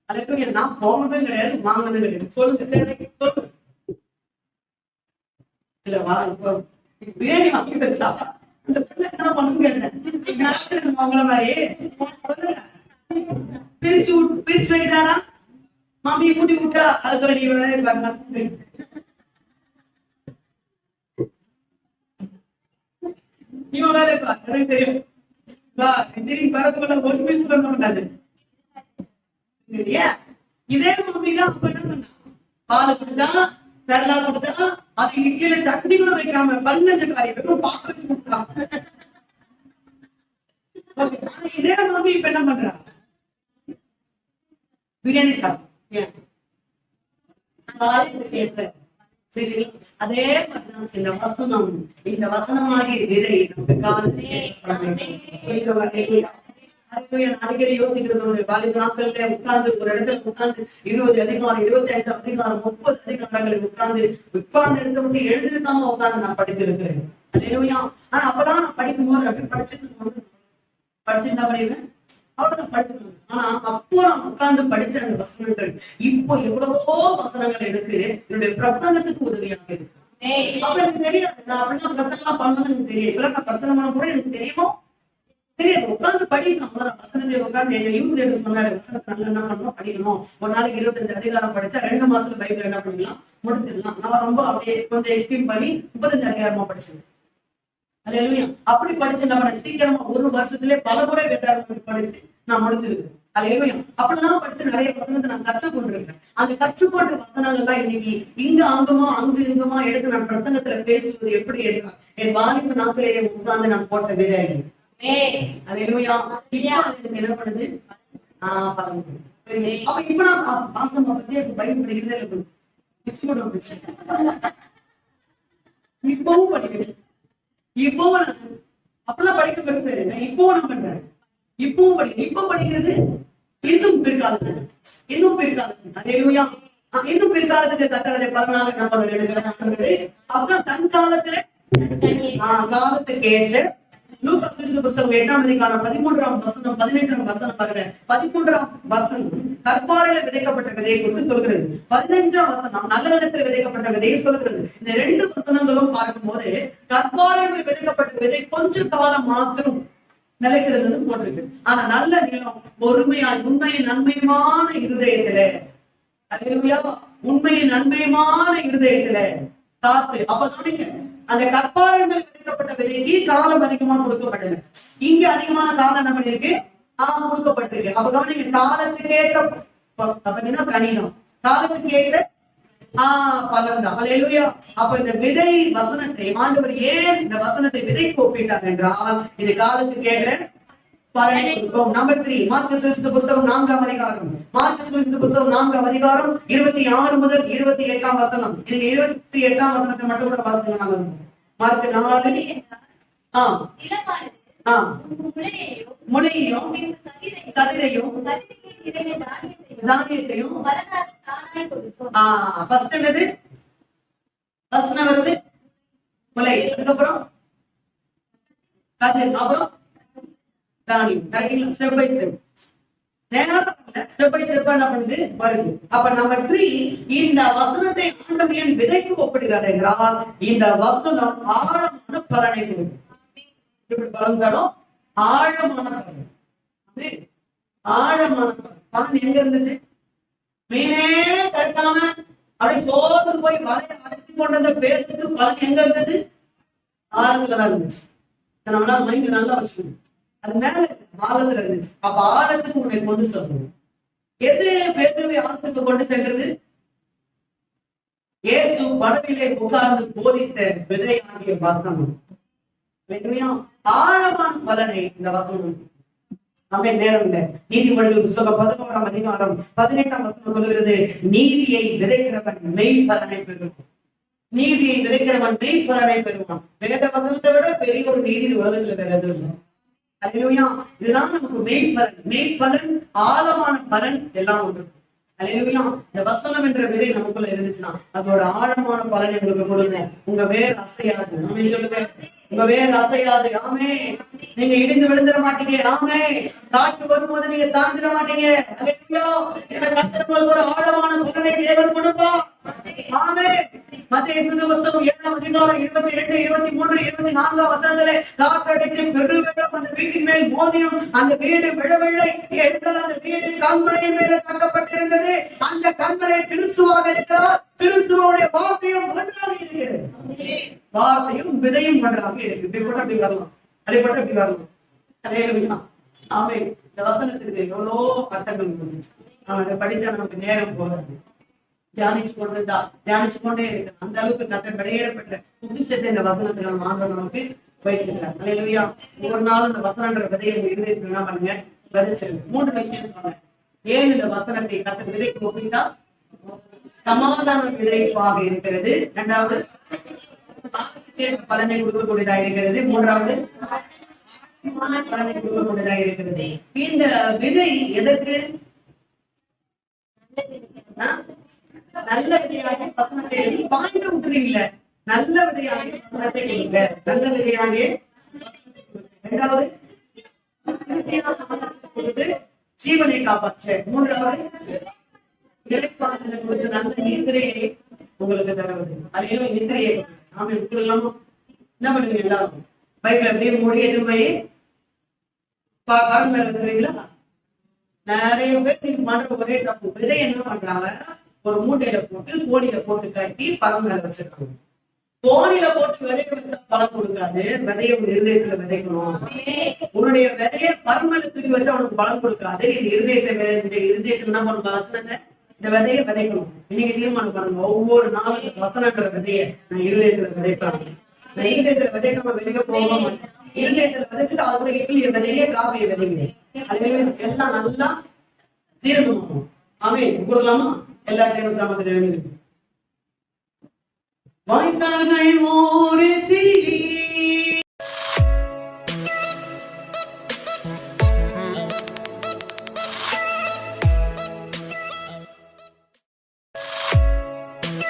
அதுக்கு நான் போனதும் கிடையாது, வாங்கினதும் கிடையாது. சொல்லுங்க சரி சொல்லுங்க. இல்ல பிரியாணி வாங்கி வச்சா அந்த பிள்ளை என்ன பண்ணுங்க அவங்கள மாதிரி பிரிச்சு பிரிச்சு வைக்கிட்டானா மாமியை கூட்டி விட்டா அது சொல்ல நீ இவன் வேலைப்பா எனக்கு தெரியும். பரத்துக்குள்ள ஒரு பீஸ் பண்ண மாட்டாரு. இதே மாமிதான் அப்ப என்ன பண்ணா, பால் கொடுத்தா சரலா கொடுத்தா அது இட்லியில சட்னி கூட வைக்காம பன்னஞ்ச காரியம் பாக்க வச்சு கொடுத்தான். இதே மாமி இப்ப என்ன பண்றா, பிரியாணி தான். சரி, அதே மாதிரிதான் இந்த வசனம், இந்த வசனமாகிய விதை அடிக்கடி யோசிக்கிறது. வாலிப நாட்கள்ல உட்கார்ந்து ஒரு இடத்துல உட்கார்ந்து 20 அதிகாரம் 25 அதிகாரம் 30 அதிகாரங்களை உட்கார்ந்து எடுத்து வந்து எழுதிருக்காம உட்கார்ந்து நான் படித்திருக்கிறேன். ஆனா அப்பதான் நான் படிக்கும் போது அப்படி படிச்சுட்டு என்ன பண்ணிடுவேன், அவ்வளவுதான் படிச்சிருக்கேன். ஆனா அப்போ நான் உட்கார்ந்து படிச்ச அந்த வசனங்கள் இப்போ எவ்வளவோ வசனங்கள் எனக்கு என்னுடைய பிரசங்கத்துக்கு உதவியாக இருக்கு. அப்ப எனக்கு தெரியாது, நான் அப்படிலாம் பிரசங்கெல்லாம் பண்ணணும்னு எனக்கு தெரியும். இப்பெல்லாம் நான் பிரசங்கம் பண்ண கூட எனக்கு தெரியுமோ தெரியாது. உட்கார்ந்து படிக்கணும். வசனத்தை உட்கார்ந்து எங்க யூத் லீடர் சொன்னாரு, வசனத்தை நல்லா என்ன பண்ணணும் படிக்கணும். ஒரு நாளைக்கு 25 அதிகாரம் படிச்சா 2 மாசத்துல பைபிள் என்ன பண்ணிடலாம் முடிச்சிடலாம். நான் ரொம்ப அப்படியே கொஞ்சம் எக்ஸ்ட்ரீம் பண்ணி 35 அதிகாரமா படிச்சேன். அப்படி படிச்சு நம்ம சீக்கிரமா ஒரு வருஷத்துலயே பல முறை வேதாகமத்தை படிச்சு நான் முடிச்சிருக்கேன். அப்படிலாம் படிச்சு நிறைய வசனத்தை நான் கற்றுக்கொண்டிருக்கேன். அந்த கற்றுக்கொண்ட வசனங்கள் எல்லாம் இன்னைக்கு இங்க அங்குமா அங்கு இங்குமா எடுத்து நான் பிரசங்கத்துல பேசுவது எப்படி என்றால் என் வாலிப நாட்களிலே உட்கார்ந்து நான் போட்ட விதை. என்ன பண்ணுது அப்ப இப்ப நான் பாசமா பத்தி பைபிள் படிக்கிறதே இப்பவும் படிக்கிறேன். இப்பவும் அப்பெல்லாம் படிக்க விரும்புறேன். இப்பவும் நான் பண்றேன். இப்பவும் படிக்கிறேன். இப்ப படிக்கிறது இன்னும் பிற்காலத்துக்கு அதேலூயா இன்னும் பிற்காலத்துக்கு கத்தரதை பலனாக என்ன பண்ணுறது. அப்பதான் தன் காலத்துல காலத்துக்கு ஏற்ற லூக்கா புத்தகம் 8ஆம் அதிகாரம் 13ஆம் வசனம் 15ஆம் வசனம் பாருங்க. 13ஆம் வசனம் கற்பாறையில விதைக்கப்பட்ட விதையை குறித்து சொல்கிறது. 15ஆம் வசனம் நல்ல நிலத்தில் விதைக்கப்பட்ட விதையை சொல்கிறது. இந்த 2 வசனங்களும் பார்க்கும் போது கற்பாறையில் விதைக்கப்பட்ட விதை கொஞ்ச காலம் மாத்திரம் நிலைக்கிறது போட்டிருக்கு. ஆனா நல்ல நிலம் பொறுமையாய் உண்மையின் நன்மையுமான இருதயத்துல உண்மையின் நன்மையுமான இருதயத்துல காத்து. அப்ப சொன்னீங்க அந்த கற்பாறைகள் விதைக்கப்பட்ட விதைக்கு காலம் அதிகமா கொடுக்கப்பட்டது. இங்க அதிகமான காலம் என்ன பண்ணிருக்கு கொடுக்கப்பட்டிருக்கு. அப்ப கவனிங்க, காலத்துக்கு ஏற்ற பாத்தீங்கன்னா கணிதம், காலத்துக்கு ஏற்ற பலன் தான். அப்ப இந்த விதை வசனத்தை ஆண்டவர் ஏன் இந்த வசனத்தை விதைக்கு ஒப்பிட்டார் என்றால் இது காலத்துக்கு ஏற்ற பலனை கொடுக்கும். நம்பர் 3 மார்க்கு சுவிசேஷ புத்தகம் 4ஆம் அதிகாரம். மார்க்கு சுவிசேஷ புத்தகம் 4ஆம் அதிகாரம் 26 முதல் 28ஆம் வசனம். இதுக்கு 28ஆம் வசனத்தை மட்டும் கூட வாசிங்க. மார்க்கு 4 முளையையும் கதிரையும் தானியத்தையும் வருது முளை, அதுக்கப்புறம் கதிர், அப்புறம் தானியம். கரெக்டுங்களா? Step by step step by step என்ன பண்ணுது வருது. அப்ப நம்பர் 3 இந்த வசனத்தை ஆண்டவரின் விதைக்கு ஒப்பிடுகிறார் என்றால் இந்த வசனம் ஆழமான பலனை கொடுக்கும். எப்படி பலன் தரும்? ஆழமான பலன். ஆழமான பலன் எங்க இருந்துச்சு? மீனே கிடைக்காம அப்படியே சோர்ந்து போய் வலையை அரைச்சி கொண்டத பேருக்கு பலன் எங்க இருந்தது? ஆழத்துலதான் இருந்துச்சு. நம்மளால மைண்ட் நல்லா வச்சுக்கணும். அது மேல ஆழத்துல இருந்துச்சு. அப்ப ஆழத்துக்கு உன்னை கொண்டு சொல்லணும். எது பேதுருவை ஆழத்துக்கு கொண்டு சென்றது? இயேசு படவிலே உட்கார்ந்து போதித்த விதை ஆகிய வசனம். அல்லேலூயா. ஆழமான பலனை இந்த வசனம் நம்ம நேரம் இல்ல. நீதிமொழிகள் புத்தகம் 11ஆம் அதிகாரம் 18ஆம் வசனம் சொல்லுகிறது, நீதியை விதைக்கிறவன் மெய் பலனை பெறுவான். நீதியை விதைக்கிறவன் மெய் பலனை பெறுவான். வேத வசனத்தை விட பெரிய ஒரு நீதி உலகத்துல வேற எதுவும் இல்லை. அல்லேலூயா. இதுதான் நமக்கு மெய்ப்பலன். மெய்ப்பலன், ஆழமான பலன் எல்லாம் ஒன்று. அல்லேலூயா. இந்த வசனம் என்ற விதை நமக்குள்ள இருந்துச்சுன்னா அதோட ஆழமான பலனை உங்களுக்கு கொடுங்க. உங்க வேர் அசையாது. ஆமென் சொல்லுங்க. உங்க வேர் அசையாது. ஆமே. நீங்க இடிந்து விழுந்துட மாட்டீங்க. ஆமே. காற்று வரும்போது நீங்க சாஞ்சிட மாட்டீங்க. அல்லேலூயா. இந்த கர்த்தருக்கு ஒரு ஆழமான பலனை தேவன் கொடுப்பார். ஆமே. மத்தேயு புத்தகம் 7ஆம் அதிகாரம் 22, 23, 24 வசனத்திலே காற்றடித்து பெருவெள்ளம் அந்த வீட்டின் மேல் மோதியும் அந்த வீடு விழவில்லை. ஏனென்றால் அந்த வீடு கண்மலையின் மேலே கட்டப்பட்டிருந்தது. அந்த கண்மலை கிறிஸ்துவாக இருக்கிறார். கிறிஸ்துவோடைய வார்த்தையும் ஒன்றாக இருக்கிறது. வார்த்தையும் விதையும் ஒன்றாக இருக்கு. இப்படி கூட அப்படி வரலாம், அடிப்பட்ட அப்படி வரலாம். அல்லேலூயா. ஆமே. இந்த வசனத்துக்கு எவ்வளோ அர்த்தங்கள் உண்டு. அதை படிச்சா நமக்கு நேரம் போகிறது. தியானிச்சு கொண்டே இருக்கு. அந்த அளவுக்கு கர்த்தர் வெளியேறப்பட்ட புதுச்சத்தை இந்த வசனத்துல ஆண்டவர் நமக்கு வைத்திருக்கிறார். அல்லேலூயா. ஒவ்வொரு நாளும் இந்த வசனன்ற விதையை உங்க இருதயத்துல என்ன பண்ணுங்க, விதைச்சிருங்க. 3 விஷயம் சொன்னேன். ஏன் இந்த வசனத்தை கர்த்தர் விதைக்கு ஒப்பிட்டா சமாதான விதைப்பாக இருக்கிறது. 2வது பலனை கொடுக்கக்கூடியதாக இருக்கிறது. 3வது பலனை கொடுக்கக்கூடியதாக இருக்கிறது. இந்த விதை எதற்கு? நல்ல விதையாகிய வசனத்தை பாய்ந்து விட்டுறீங்கள. நல்ல விதையாகிய வசனத்தை கொடுங்க. நல்ல விதையாகிய 2வது ஜீவனை காப்பாற்ற. 3வது இளைப்பாறுதலை கொடுத்து நல்ல நித்திரையை உங்களுக்கு தருவது. அதையும் நித்திரையை நாம இருக்கலாமா? என்ன பண்ணுவீங்க எல்லாரும்? பைபிள் அப்படியே மூடிய போய் மேல வச்சுருவீங்களா? நிறைய பேர் நீங்க பண்ற ஒரே தப்பு. விதை என்ன பண்றாங்க, ஒரு மூட்டையில போட்டு கோணியில போட்டு கட்டி பழம் மேல வச்சிருக்காங்க. கோணியில போட்டு விதைக்க வச்சா பழம் கொடுக்காது. விதைய ஒரு இருதயத்துல விதைக்கணும். உன்னுடைய விதைய பரமல தூக்கி வச்சா உனக்கு பழம் கொடுக்காது. இது இருதயத்தை இருதயத்துல என்ன பண்ணுவாங்க, இந்த விதைய விதைக்கணும். இன்னைக்கு தீர்மானம் பண்ணுங்க, ஒவ்வொரு நாளும் இந்த வசனன்ற விதைய நான் இருதயத்துல விதைப்பாங்க. நான் இருதயத்துல விதைக்காம வெளியே போக மாட்டேன். இருதயத்துல விதைச்சிட்டு அதுக்குள்ள இட்லியை விதையிலே காப்பியை விதைங்க. அது எல்லாம் நல்லா ஜீரணம். ஆமே. கொடுக்கலாமா? எல்லா தேவ சாமத்தில் வாய்க்கால்கள் ஓரத்தில்